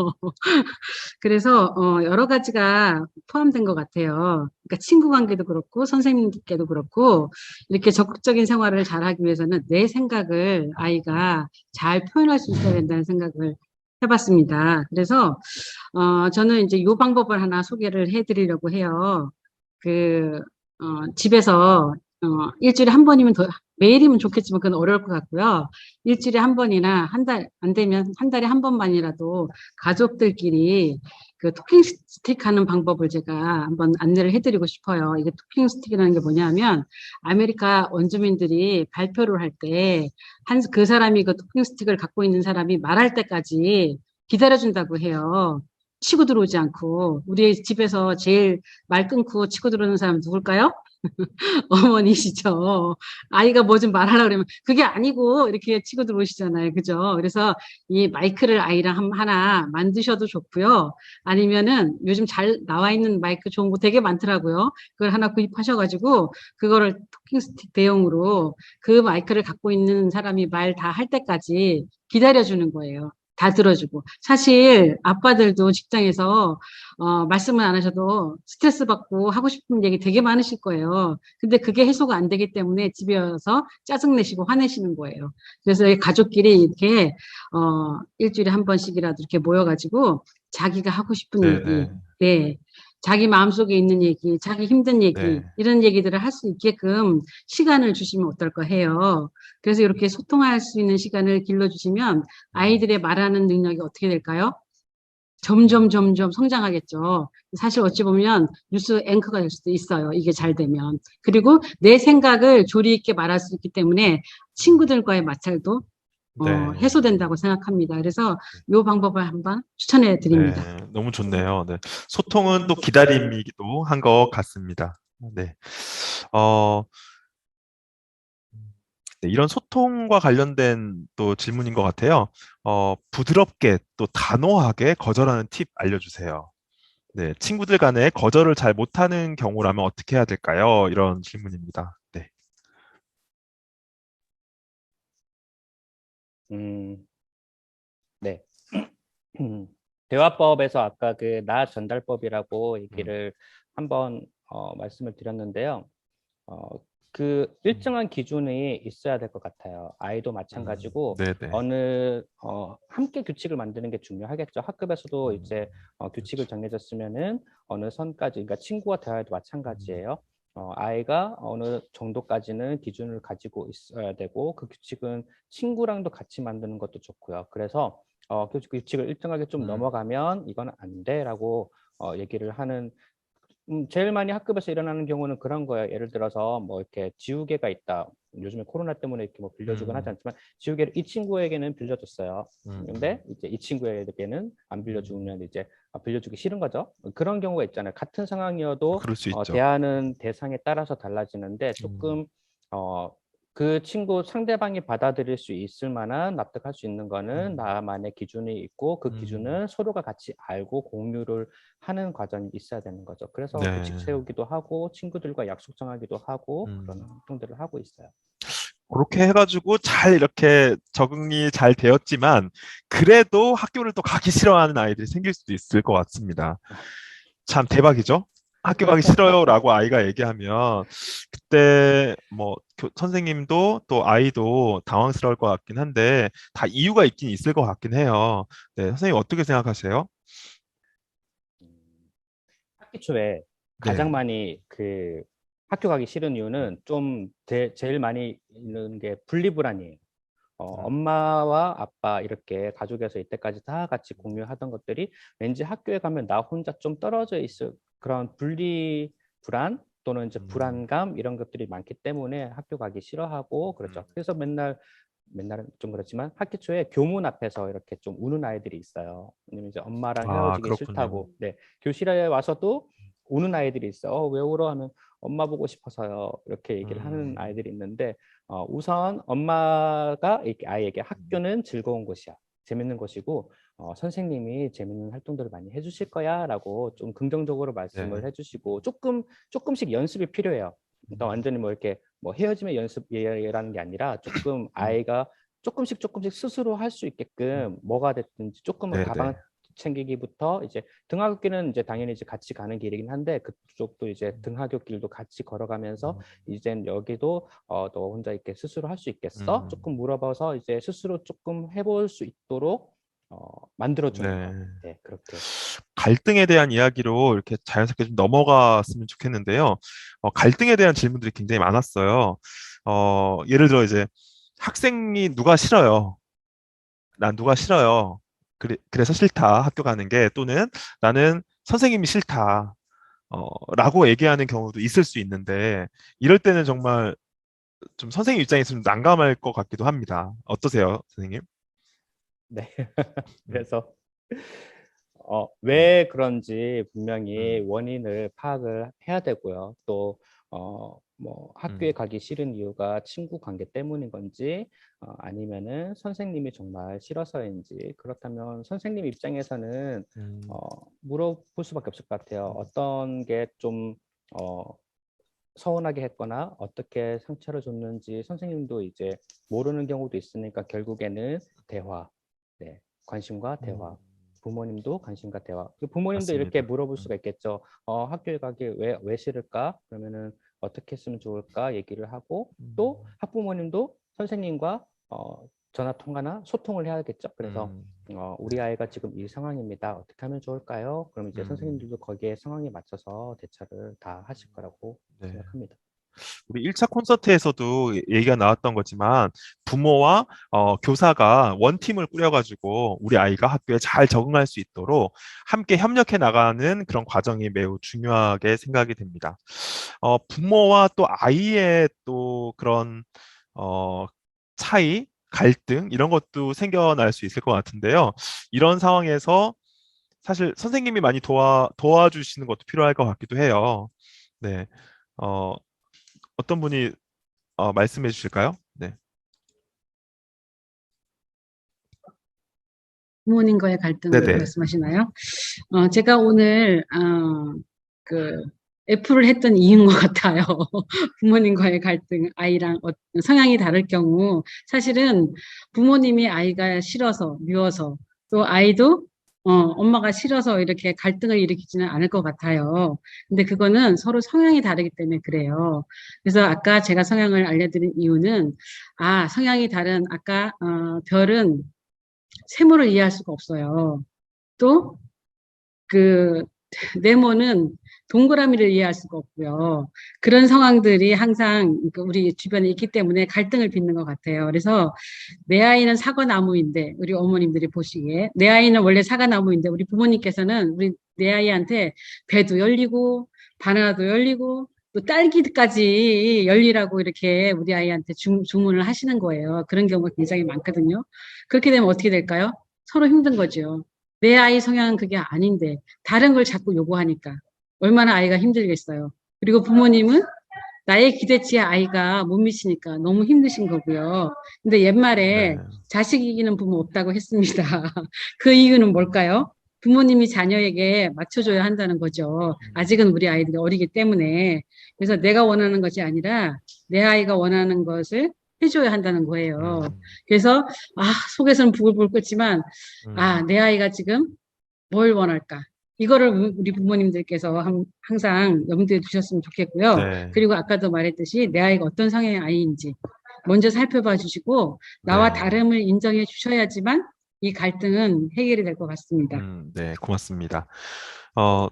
그래서 여러 가지가 포함된 것 같아요. 그러니까 친구 관계도 그렇고 선생님께도 그렇고 이렇게 적극적인 생활을 잘하기 위해서는 내 생각을 아이가 잘 표현할 수 있어야 된다는 생각을 해봤습니다. 그래서 저는 이제 이 방법을 하나 소개를 해드리려고 해요. 그 집에서 일주일에 한 번이면 매일이면 좋겠지만 그건 어려울 것 같고요. 일주일에 한 번이나 안 되면 한 달에 한 번만이라도 가족들끼리 그 토킹 스틱 하는 방법을 제가 한번 안내를 해드리고 싶어요. 이게 토킹 스틱이라는 게 뭐냐면 아메리카 원주민들이 발표를 할 때 그 사람이 그 토킹 스틱을 갖고 있는 사람이 말할 때까지 기다려준다고 해요. 치고 들어오지 않고. 우리 집에서 제일 말 끊고 치고 들어오는 사람 누굴까요? 어머니시죠. 아이가 뭐 좀 말하려고 그러면 그게 아니고 이렇게 치고 들어오시잖아요. 그죠? 그래서 이 마이크를 아이랑 하나 만드셔도 좋고요. 아니면은 요즘 잘 나와 있는 마이크 좋은 거 되게 많더라고요. 그걸 하나 구입하셔가지고 그거를 토킹 스틱 대용으로 그 마이크를 갖고 있는 사람이 말 다 할 때까지 기다려주는 거예요. 다 들어주고. 사실 아빠들도 직장에서 말씀을 안 하셔도 스트레스 받고 하고 싶은 얘기 되게 많으실 거예요. 근데 그게 해소가 안 되기 때문에 집에 와서 짜증내시고 화내시는 거예요. 그래서 이 가족끼리 이렇게 일주일에 한 번씩이라도 이렇게 모여가지고 자기가 하고 싶은 네, 얘기, 네, 네, 자기 마음속에 있는 얘기, 자기 힘든 얘기 네. 이런 얘기들을 할 수 있게끔 시간을 주시면 어떨까 해요. 그래서 이렇게 소통할 수 있는 시간을 길러주시면 음, 아이들의 말하는 능력이 어떻게 될까요? 점점 성장하겠죠. 사실 어찌 보면 뉴스 앵커가 될 수도 있어요. 이게 잘 되면. 그리고 내 생각을 조리 있게 말할 수 있기 때문에 친구들과의 마찰도 네. 해소된다고 생각합니다. 그래서 이 방법을 한번 추천해 드립니다. 네, 너무 좋네요. 네. 소통은 또 기다림이기도 한 것 같습니다. 네. 어, 네, 이런 소통과 관련된 또 질문인 것 같아요. 부드럽게 또 단호하게 거절하는 팁 알려주세요. 네, 친구들 간에 거절을 잘 못하는 경우라면 어떻게 해야 될까요? 이런 질문입니다. 네. 음, 네. 대화법에서 아까 그 나 전달법이라고 음, 얘기를 한번 말씀을 드렸는데요. 어, 그 일정한 기준이 있어야 될 것 같아요. 아이도 마찬가지고 네네. 함께 규칙을 만드는 게 중요하겠죠. 학급에서도 이제 규칙을 그렇죠. 정해졌으면은 어느 선까지, 그러니까 친구와 대화에도 마찬가지예요. 아이가 어느 정도까지는 기준을 가지고 있어야 되고 그 규칙은 친구랑도 같이 만드는 것도 좋고요. 그래서 그 규칙을 일정하게 좀 음, 넘어가면 이거는 안 돼라고 얘기를 하는 제일 많이 학급에서 일어나는 경우는 그런 거예요. 예를 들어서 뭐 이렇게 지우개가 있다. 요즘에 코로나 때문에 이렇게 뭐 빌려주곤 하지 음, 않지만 지우개를 이 친구에게는 빌려줬어요. 음, 근데 이제 이 친구에게는 안 음. 빌려주면 이제 빌려주기 싫은 거죠. 그런 경우가 있잖아요. 같은 상황이어도 그럴 수 있죠. 대하는 대상에 따라서 달라지는데 음, 조금 어, 그 친구 상대방이 받아들일 수 있을 만한 납득할 수 있는 거는 음, 나만의 기준이 있고 그 음. 기준은 서로가 같이 알고 공유를 하는 과정이 있어야 되는 거죠. 그래서 규칙 네. 세우기도 하고 친구들과 약속 정하기도 하고 그런 음. 활동들을 하고 있어요. 그렇게 해가지고 잘 이렇게 적응이 잘 되었지만, 그래도 학교를 또 가기 싫어하는 아이들이 생길 수도 있을 것 같습니다. 참 대박이죠? 학교 가기 싫어요라고 아이가 얘기하면, 그때 뭐 선생님도 또 아이도 당황스러울 것 같긴 한데, 다 이유가 있긴 있을 것 같긴 해요. 네, 선생님 어떻게 생각하세요? 학기 초에 네. 가장 많이 그 학교 가기 싫은 이유는 좀 제일 많이 있는 게 분리불안이에요. 음, 엄마와 아빠 이렇게 가족에서 이때까지 다 같이 공유하던 것들이 왠지 학교에 가면 나 혼자 좀 떨어져 있을 그런 분리 불안 또는 이제 음, 불안감 이런 것들이 많기 때문에 학교 가기 싫어하고 그렇죠. 음. 그래서 맨날은 좀 그렇지만 학기 초에 교문 앞에서 이렇게 좀 우는 아이들이 있어요. 왜냐면 이제 엄마랑 아, 헤어지기 그렇군요. 싫다고. 네, 교실에 와서도 우는 아이들이 있어. 왜 울어? 하면 엄마 보고 싶어서요. 이렇게 얘기를 하는 음, 아이들이 있는데 우선 엄마가 이렇게 아이에게 학교는 즐거운 곳이야. 재밌는 곳이고 선생님이 재밌는 활동들을 많이 해주실 거야라고 좀 긍정적으로 말씀을 네. 해주시고 조금씩 연습이 필요해요. 그러니까 완전히 뭐 이렇게 뭐 헤어짐의 연습이라는 게 아니라 조금 음, 아이가 조금씩 스스로 할 수 음. 있게끔 뭐가 됐든지 조금은 네네. 가방 챙기기부터 이제 등하굣길은 이제 당연히 이제 같이 가는 길이긴 한데 그쪽도 이제 등하굣길도 같이 걸어가면서 음, 이젠 여기도 너 혼자 이렇게 스스로 할 수 있겠어? 음, 조금 물어봐서 이제 스스로 조금 해볼 수 있도록 만들어주는 거. 네. 네, 그렇게. 갈등에 대한 이야기로 이렇게 자연스럽게 좀 넘어갔으면 좋겠는데요. 갈등에 대한 질문들이 굉장히 많았어요. 예를 들어 이제 학생이 누가 싫어요. 난 누가 싫어요. 그래서 싫다. 학교 가는 게 또는 나는 선생님이 싫다. 라고 얘기하는 경우도 있을 수 있는데 이럴 때는 정말 좀 선생님 입장에서 좀 난감할 것 같기도 합니다. 어떠세요, 선생님? 네. 음, 그래서 음, 왜 그런지 분명히 음, 원인을 파악을 해야 되고요. 또, 뭐 학교에 음, 가기 싫은 이유가 친구 관계 때문인 건지, 아니면은 선생님이 정말 싫어서인지, 그렇다면 선생님 입장에서는 음, 물어볼 수밖에 없을 것 같아요. 음, 어떤 게 좀, 어, 서운하게 했거나 어떻게 상처를 줬는지 선생님도 이제 모르는 경우도 있으니까 결국에는 대화, 네, 관심과 음, 대화. 부모님도 관심과 대화. 그 부모님도 이렇게 맞습니다. 물어볼 수가 있겠죠. 학교에 가기 왜 싫을까? 그러면은 어떻게 했으면 좋을까? 얘기를 하고 또 음, 학부모님도 선생님과 전화 통화나 소통을 해야겠죠. 그래서 음, 네. 우리 아이가 지금 이 상황입니다. 어떻게 하면 좋을까요? 그럼 이제 음, 선생님들도 거기에 상황에 맞춰서 대처를 다 하실 거라고 네. 생각합니다. 우리 1차 콘서트에서도 얘기가 나왔던 거지만 부모와 교사가 원팀을 꾸려가지고 우리 아이가 학교에 잘 적응할 수 있도록 함께 협력해 나가는 그런 과정이 매우 중요하게 생각이 됩니다. 부모와 또 아이의 또 그런 어, 차이, 갈등 이런 것도 생겨날 수 있을 것 같은데요. 이런 상황에서 사실 선생님이 많이 도와주시는 것도 필요할 것 같기도 해요. 네. 어, 어떤 분이 말씀해 주실까요? 네. 부모님과의 갈등을 네네. 말씀하시나요? 제가 오늘 그 F를 했던 이유인 것 같아요. 부모님과의 갈등, 아이랑 성향이 다를 경우 사실은 부모님이 아이가 싫어서 미워서 또 아이도 엄마가 싫어서 이렇게 갈등을 일으키지는 않을 것 같아요. 근데 그거는 서로 성향이 다르기 때문에 그래요. 그래서 아까 제가 성향을 알려드린 이유는 성향이 다른 아까 별은 세모를 이해할 수가 없어요. 또 그 네모는 동그라미를 이해할 수가 없고요. 그런 상황들이 항상 우리 주변에 있기 때문에 갈등을 빚는 것 같아요. 그래서 내 아이는 사과나무인데 우리 어머님들이 보시기에 내 아이는 원래 사과나무인데 우리 부모님께서는 내 아이한테 배도 열리고 바나나도 열리고 또 딸기까지 열리라고 이렇게 우리 아이한테 주문을 하시는 거예요. 그런 경우가 굉장히 많거든요. 그렇게 되면 어떻게 될까요? 서로 힘든 거죠. 내 아이 성향은 그게 아닌데 다른 걸 자꾸 요구하니까 얼마나 아이가 힘들겠어요. 그리고 부모님은 나의 기대치에 아이가 못 미치니까 너무 힘드신 거고요. 근데 옛말에 네. 자식 이기는 부모 없다고 했습니다. 그 이유는 뭘까요? 부모님이 자녀에게 맞춰줘야 한다는 거죠. 아직은 우리 아이들이 어리기 때문에. 그래서 내가 원하는 것이 아니라 내 아이가 원하는 것을 해줘야 한다는 거예요. 음, 그래서, 속에서는 부글부글 끓지만, 음, 내 아이가 지금 뭘 원할까? 이거를 우리 부모님들께서 항상 염두에 두셨으면 좋겠고요. 네. 그리고 아까도 말했듯이 내 아이가 어떤 성향의 아이인지 먼저 살펴봐 주시고 나와 네. 다름을 인정해 주셔야지만 이 갈등은 해결이 될 것 같습니다. 네, 고맙습니다. 어,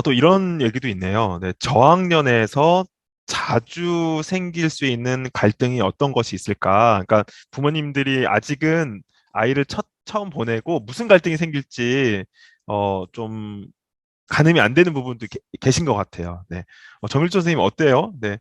또 이런 얘기도 있네요. 네, 저학년에서 자주 생길 수 있는 갈등이 어떤 것이 있을까? 그러니까 부모님들이 아직은 아이를 처음 보내고 무슨 갈등이 생길지 좀 가늠이 안 되는 부분도 계신 것 같아요. 네. 정일조 선생님 어때요? 네.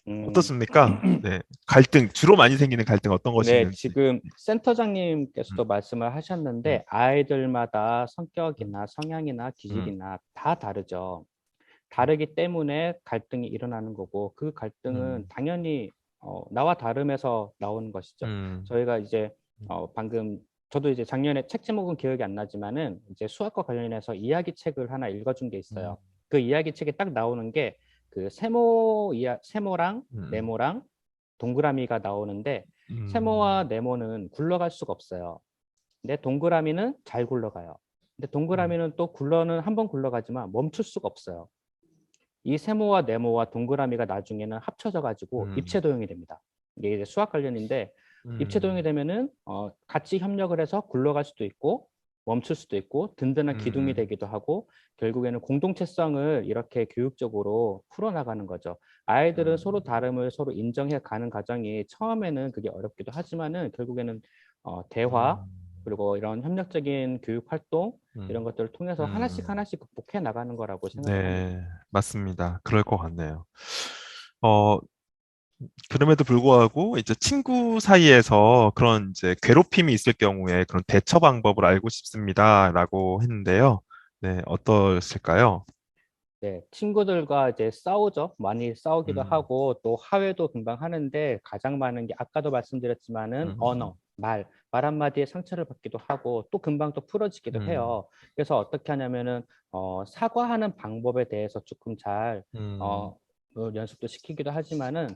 음, 어떻습니까? 네. 갈등, 주로 많이 생기는 갈등 어떤 것이 네, 있는지. 지금 음, 센터장님께서도 말씀을 음, 하셨는데 아이들마다 음, 성격이나 성향이나 음, 기질이나 다 다르죠. 음, 다르기 때문에 갈등이 일어나는 거고 그 갈등은 음, 당연히 나와 다름에서 나오는 것이죠. 음, 저희가 이제 음, 방금 저도 이제 작년에 책 제목은 기억이 안 나지만은 이제 수학과 관련해서 이야기 책을 하나 읽어준 게 음, 있어요. 그 이야기 책에 딱 나오는 게 그 세모랑 음, 네모랑 동그라미가 나오는데 음, 세모와 네모는 굴러갈 수가 없어요. 근데 동그라미는 잘 굴러가요. 근데 음, 동그라미는 또 굴러는 한 번 굴러가지만 멈출 수가 없어요. 이 세모와 네모와 동그라미가 나중에는 합쳐져 가지고 음, 입체도형이 됩니다. 이게 이제 수학 관련인데 입체도형이 음, 되면은 같이 협력을 해서 굴러갈 수도 있고 멈출 수도 있고 든든한 기둥이 음, 되기도 하고 결국에는 공동체성을 이렇게 교육적으로 풀어나가는 거죠. 아이들은 서로 음, 다름을 서로 인정해 가는 과정이 처음에는 그게 어렵기도 하지만은 결국에는 대화 음, 그리고 이런 협력적인 교육 활동 이런 음, 것들을 통해서 하나씩 음. 하나씩 극복해 나가는 거라고 생각을 합니다. 네, 맞습니다. 그럴 것 같네요. 어, 그럼에도 불구하고 이제 친구 사이에서 그런 이제 괴롭힘이 있을 경우에 그런 대처 방법을 알고 싶습니다라고 했는데요. 네, 어떠실까요? 네, 친구들과 이제 싸우죠. 많이 싸우기도 음, 하고 또 화해도 금방 하는데 가장 많은 게 아까도 말씀드렸지만은 음, 언어, 말 한마디에 상처를 받기도 하고 또 금방 또 풀어지기도 음, 해요. 그래서 어떻게 하냐면은 사과하는 방법에 대해서 조금 잘 음, 연습도 시키기도 하지만은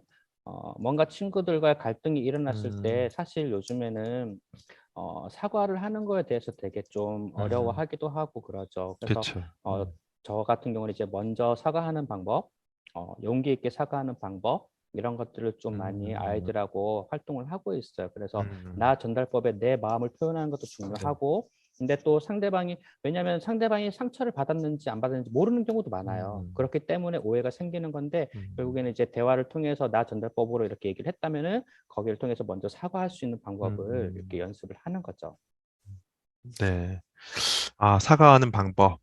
뭔가 친구들과의 갈등이 일어났을 때 음, 사실 요즘에는 사과를 하는 거에 대해서 되게 좀 음, 어려워하기도 하고 그러죠. 그래서 그쵸. 저 같은 경우는 이제 먼저 사과하는 방법, 용기 있게 사과하는 방법 이런 것들을 좀 많이 음, 아이들하고 활동을 하고 있어요. 그래서 음, 나 전달법에 내 마음을 표현하는 것도 네, 중요하고 근데 또 상대방이, 왜냐하면 상대방이 상처를 받았는지 안 받았는지 모르는 경우도 많아요. 그렇기 때문에 오해가 생기는 건데 결국에는 이제 대화를 통해서 나 전달법으로 이렇게 얘기를 했다면은 거기를 통해서 먼저 사과할 수 있는 방법을 이렇게 연습을 하는 거죠. 네. 아, 사과하는 방법.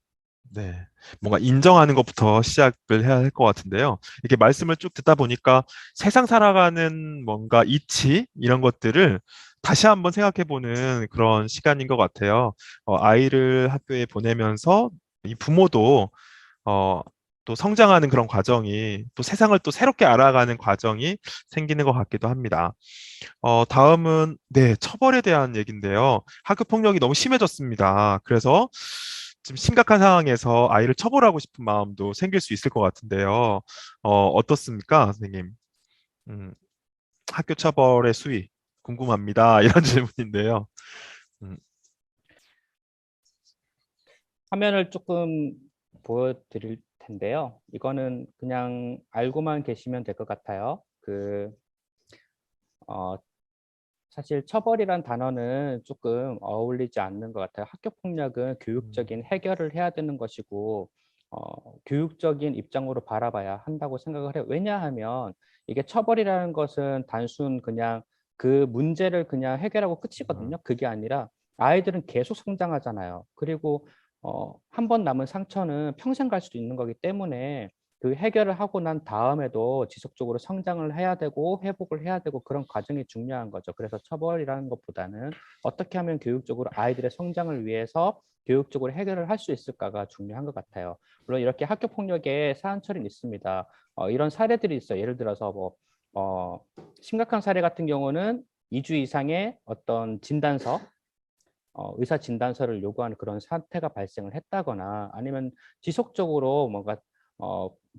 네. 뭔가 인정하는 것부터 시작을 해야 할 것 같은데요. 이렇게 말씀을 쭉 듣다 보니까 세상 살아가는 뭔가 이치, 이런 것들을 다시 한번 생각해 보는 그런 시간인 것 같아요. 아이를 학교에 보내면서 이 부모도 어, 또 성장하는 그런 과정이 또 세상을 또 새롭게 알아가는 과정이 생기는 것 같기도 합니다. 다음은 네, 처벌에 대한 얘기인데요. 학교 폭력이 너무 심해졌습니다. 그래서 지금 심각한 상황에서 아이를 처벌하고 싶은 마음도 생길 수 있을 것 같은데요. 어떻습니까, 선생님? 음, 학교 처벌의 수위 궁금합니다. 이런 질문인데요. 음, 화면을 조금 보여드릴 텐데요. 이거는 그냥 알고만 계시면 될 것 같아요. 어, 사실 처벌이란 단어는 조금 어울리지 않는 것 같아요. 학교 폭력은 교육적인 해결을 해야 되는 것이고, 교육적인 입장으로 바라봐야 한다고 생각을 해요. 왜냐하면 이게 처벌이라는 것은 단순 그냥 그 문제를 그냥 해결하고 끝이거든요. 그게 아니라 아이들은 계속 성장하잖아요. 그리고 한 번 남은 상처는 평생 갈 수도 있는 거기 때문에 그 해결을 하고 난 다음에도 지속적으로 성장을 해야 되고 회복을 해야 되고 그런 과정이 중요한 거죠. 그래서 처벌이라는 것보다는 어떻게 하면 교육적으로 아이들의 성장을 위해서 교육적으로 해결을 할 수 있을까가 중요한 것 같아요. 물론 이렇게 학교 폭력에 사안 처리는 있습니다. 이런 사례들이 있어요. 예를 들어서 심각한 사례 같은 경우는 2주 이상의 어떤 진단서, 의사 진단서를 요구하는 그런 사태가 발생을 했다거나 아니면 지속적으로 뭔가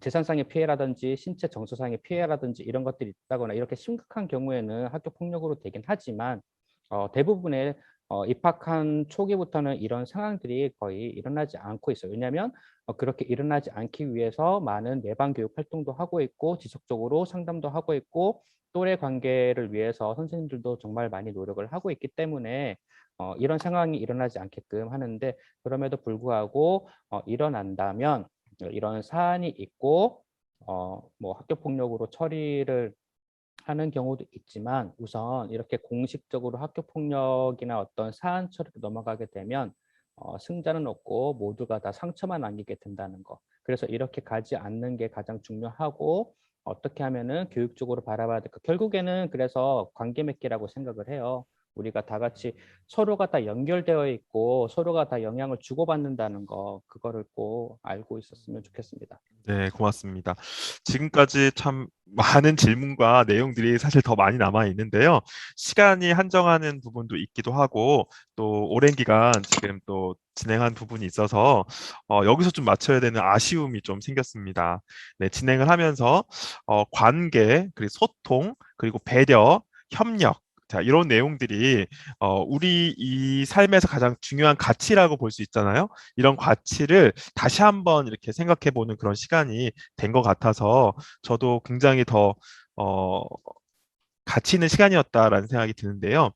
재산상의 피해라든지 신체 정서상의 피해라든지 이런 것들이 있다거나 이렇게 심각한 경우에는 학교 폭력으로 되긴 하지만 대부분의 입학한 초기부터는 이런 상황들이 거의 일어나지 않고 있어요. 왜냐하면 그렇게 일어나지 않기 위해서 많은 예방 교육 활동도 하고 있고 지속적으로 상담도 하고 있고 또래 관계를 위해서 선생님들도 정말 많이 노력을 하고 있기 때문에 이런 상황이 일어나지 않게끔 하는데 그럼에도 불구하고 일어난다면 이런 사안이 있고 뭐 학교 폭력으로 처리를 하는 경우도 있지만 우선 이렇게 공식적으로 학교 폭력이나 어떤 사안 처리로 넘어가게 되면 승자는 없고 모두가 다 상처만 남기게 된다는 거. 그래서 이렇게 가지 않는 게 가장 중요하고 어떻게 하면은 교육적으로 바라봐야 될까. 결국에는 그래서 관계 맺기라고 생각을 해요. 우리가 다 같이 서로가 다 연결되어 있고 서로가 다 영향을 주고받는다는 거 그거를 꼭 알고 있었으면 좋겠습니다. 네, 고맙습니다. 지금까지 참 많은 질문과 내용들이 사실 더 많이 남아 있는데요. 시간이 한정하는 부분도 있기도 하고, 또 오랜 기간 지금 또 진행한 부분이 있어서, 여기서 좀 맞춰야 되는 아쉬움이 좀 생겼습니다. 네, 진행을 하면서, 관계, 그리고 소통, 그리고 배려, 협력, 자, 이런 내용들이, 우리 이 삶에서 가장 중요한 가치라고 볼 수 있잖아요. 이런 가치를 다시 한번 이렇게 생각해 보는 그런 시간이 된 것 같아서 저도 굉장히 더 어, 가치 있는 시간이었다라는 생각이 드는데요.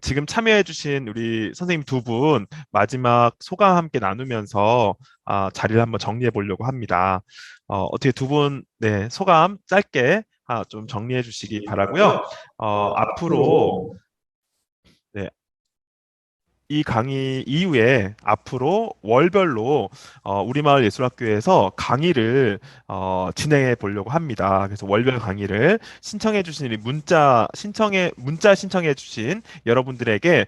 지금 참여해주신 우리 선생님 두 분 마지막 소감 함께 나누면서 자리를 한번 정리해 보려고 합니다. 어떻게 두 분, 네, 소감 짧게 좀 정리해 주시기 바라고요. 앞으로 네, 이 강의 이후에 앞으로 월별로 우리마을 예술학교에서 강의를 진행해 보려고 합니다. 그래서 월별 강의를 신청해 주신 문자 신청해 주신 여러분들에게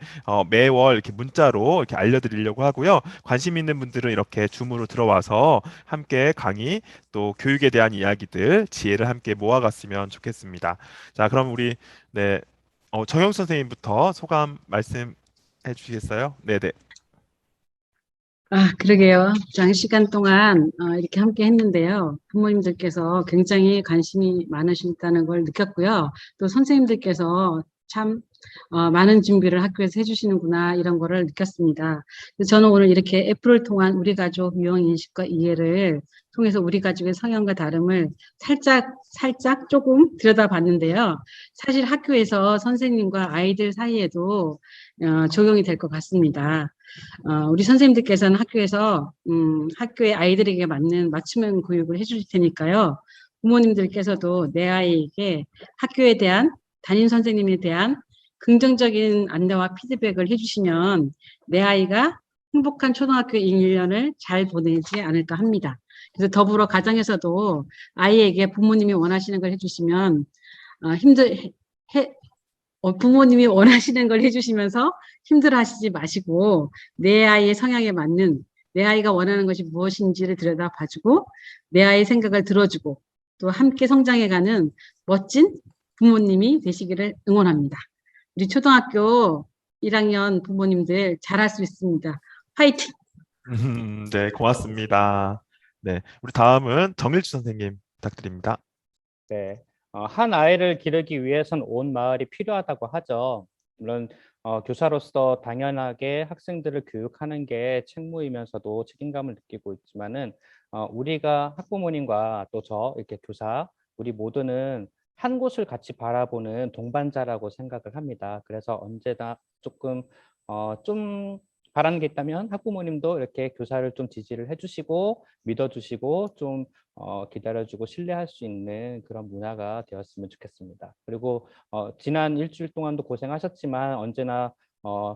매월 이렇게 문자로 이렇게 알려드리려고 하고요. 관심 있는 분들은 이렇게 줌으로 들어와서 함께 강의 또 교육에 대한 이야기들 지혜를 함께 모아갔으면 좋겠습니다. 자, 그럼 우리 네, 정영 선생님부터 소감 말씀 해주시겠어요? 네네. 그러게요. 장시간 동안 이렇게 함께 했는데요. 부모님들께서 굉장히 관심이 많으시다는 걸 느꼈고요. 또 선생님들께서 참 많은 준비를 학교에서 해주시는구나 이런 거를 느꼈습니다. 그래서 저는 오늘 이렇게 애플을 통한 우리 가족 유형 인식과 이해를 통해서 우리 가족의 성향과 다름을 살짝 조금 들여다봤는데요. 사실 학교에서 선생님과 아이들 사이에도 적용이 될 것 같습니다. 우리 선생님들께서는 학교에서 학교의 아이들에게 맞는 맞춤형 교육을 해주실 테니까요. 부모님들께서도 내 아이에게 학교에 대한 담임 선생님에 대한 긍정적인 안내와 피드백을 해주시면 내 아이가 행복한 초등학교 1년을 잘 보내지 않을까 합니다. 그래서 더불어 가정에서도 아이에게 부모님이 원하시는 걸 해주시면 부모님이 원하시는 걸 해주시면서 힘들어하시지 마시고 내 아이의 성향에 맞는 내 아이가 원하는 것이 무엇인지를 들여다봐주고 내 아이의 생각을 들어주고 또 함께 성장해가는 멋진 부모님이 되시기를 응원합니다. 우리 초등학교 1학년 부모님들 잘할 수 있습니다. 화이팅! 네, 고맙습니다. 네, 우리 다음은 정일주 선생님 부탁드립니다. 네, 한 아이를 기르기 위해선 온 마을이 필요하다고 하죠. 물론 교사로서 당연하게 학생들을 교육하는 게 책무이면서도 책임감을 느끼고 있지만은 우리가 학부모님과 또 저 이렇게 교사 우리 모두는 한 곳을 같이 바라보는 동반자라고 생각을 합니다. 그래서 언제나 조금 좀 바라는 게 있다면 학부모님도 이렇게 교사를 좀 지지를 해주시고 믿어주시고 좀 기다려주고 신뢰할 수 있는 그런 문화가 되었으면 좋겠습니다. 그리고 지난 일주일 동안도 고생하셨지만 언제나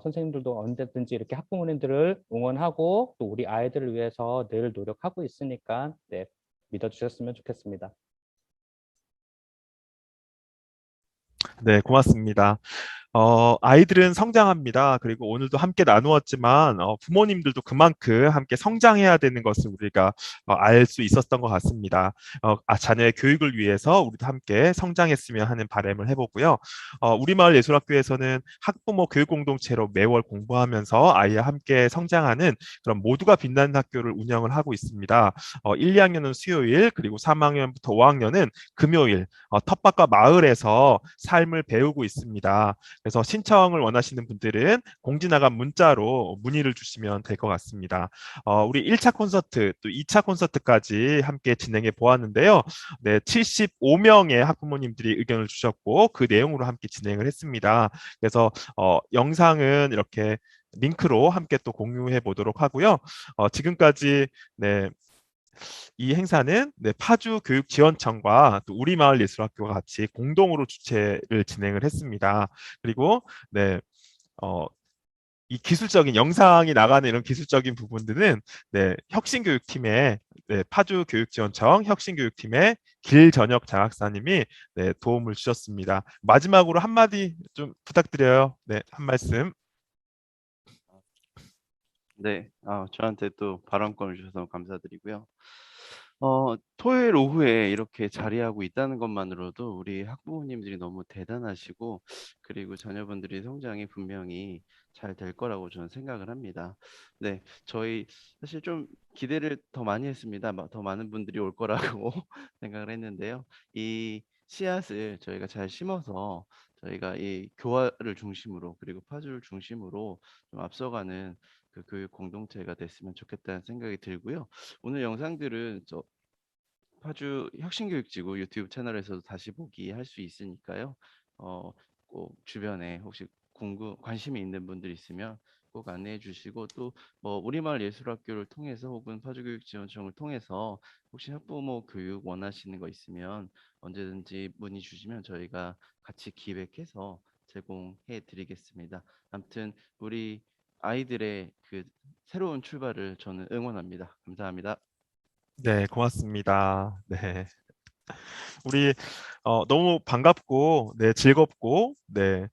선생님들도 언제든지 이렇게 학부모님들을 응원하고 또 우리 아이들을 위해서 늘 노력하고 있으니까 네, 믿어주셨으면 좋겠습니다. 네, 고맙습니다. 아이들은 성장합니다. 그리고 오늘도 함께 나누었지만 부모님들도 그만큼 함께 성장해야 되는 것을 우리가 알 수 있었던 것 같습니다. 자녀의 교육을 위해서 우리도 함께 성장했으면 하는 바람을 해보고요. 우리 마을 예술학교에서는 학부모 교육 공동체로 매월 공부하면서 아이와 함께 성장하는 그런 모두가 빛나는 학교를 운영을 하고 있습니다. 1, 2학년은 수요일, 그리고 3학년부터 5학년은 금요일 텃밭과 마을에서 삶을 배우고 있습니다. 그래서 신청을 원하시는 분들은 공지나간 문자로 문의를 주시면 될 것 같습니다. 우리 1차 콘서트 또 2차 콘서트까지 함께 진행해 보았는데요. 네, 75명의 학부모님들이 의견을 주셨고 그 내용으로 함께 진행을 했습니다. 그래서 영상은 이렇게 링크로 함께 또 공유해 보도록 하고요. 지금까지 네, 이 행사는 네, 파주교육지원청과 또 우리마을예술학교가 같이 공동으로 주최를 진행을 했습니다. 그리고 네, 이 기술적인 영상이 나가는 이런 기술적인 부분들은 네, 혁신교육팀의 네, 파주교육지원청 혁신교육팀의 길전혁 장학사님이 네, 도움을 주셨습니다. 마지막으로 한마디 좀 부탁드려요. 네, 한 말씀. 네, 저한테 또 발언권을 주셔서 감사드리고요. 토요일 오후에 이렇게 자리하고 있다는 것만으로도 우리 학부모님들이 너무 대단하시고, 그리고 자녀분들이 성장이 분명히 잘 될 거라고 저는 생각을 합니다. 네, 저희 사실 좀 기대를 더 많이 했습니다. 더 많은 분들이 올 거라고 생각을 했는데요. 이 씨앗을 저희가 잘 심어서 저희가 이 교화를 중심으로 그리고 파주를 중심으로 좀 앞서가는 그 교육 공동체가 됐으면 좋겠다는 생각이 들고요. 오늘 영상들은 저 파주 혁신교육지구 유튜브 채널에서도 다시 보기 할 수 있으니까요. 꼭 주변에 혹시 관심이 있는 분들 있으면 꼭 안내해 주시고, 또 뭐 우리마을 예술학교를 통해서 혹은 파주교육지원청을 통해서 혹시 학부모 교육 원하시는 거 있으면 언제든지 문의 주시면 저희가 같이 기획해서 제공해 드리겠습니다. 아무튼 우리 아이들의 그 새로운 출발을 저는 응원합니다. 감사합니다. 네, 고맙습니다. 네. 우리 너무 반갑고 네, 즐겁고 네,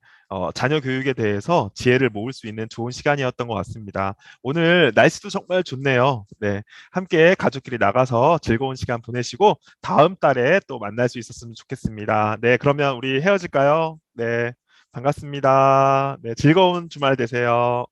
자녀 교육에 대해서 지혜를 모을 수 있는 좋은 시간이었던 것 같습니다. 오늘 날씨도 정말 좋네요. 네, 함께 가족끼리 나가서 즐거운 시간 보내시고 다음 달에 또 만날 수 있었으면 좋겠습니다. 네, 그러면 우리 헤어질까요? 네, 반갑습니다. 네, 즐거운 주말 되세요.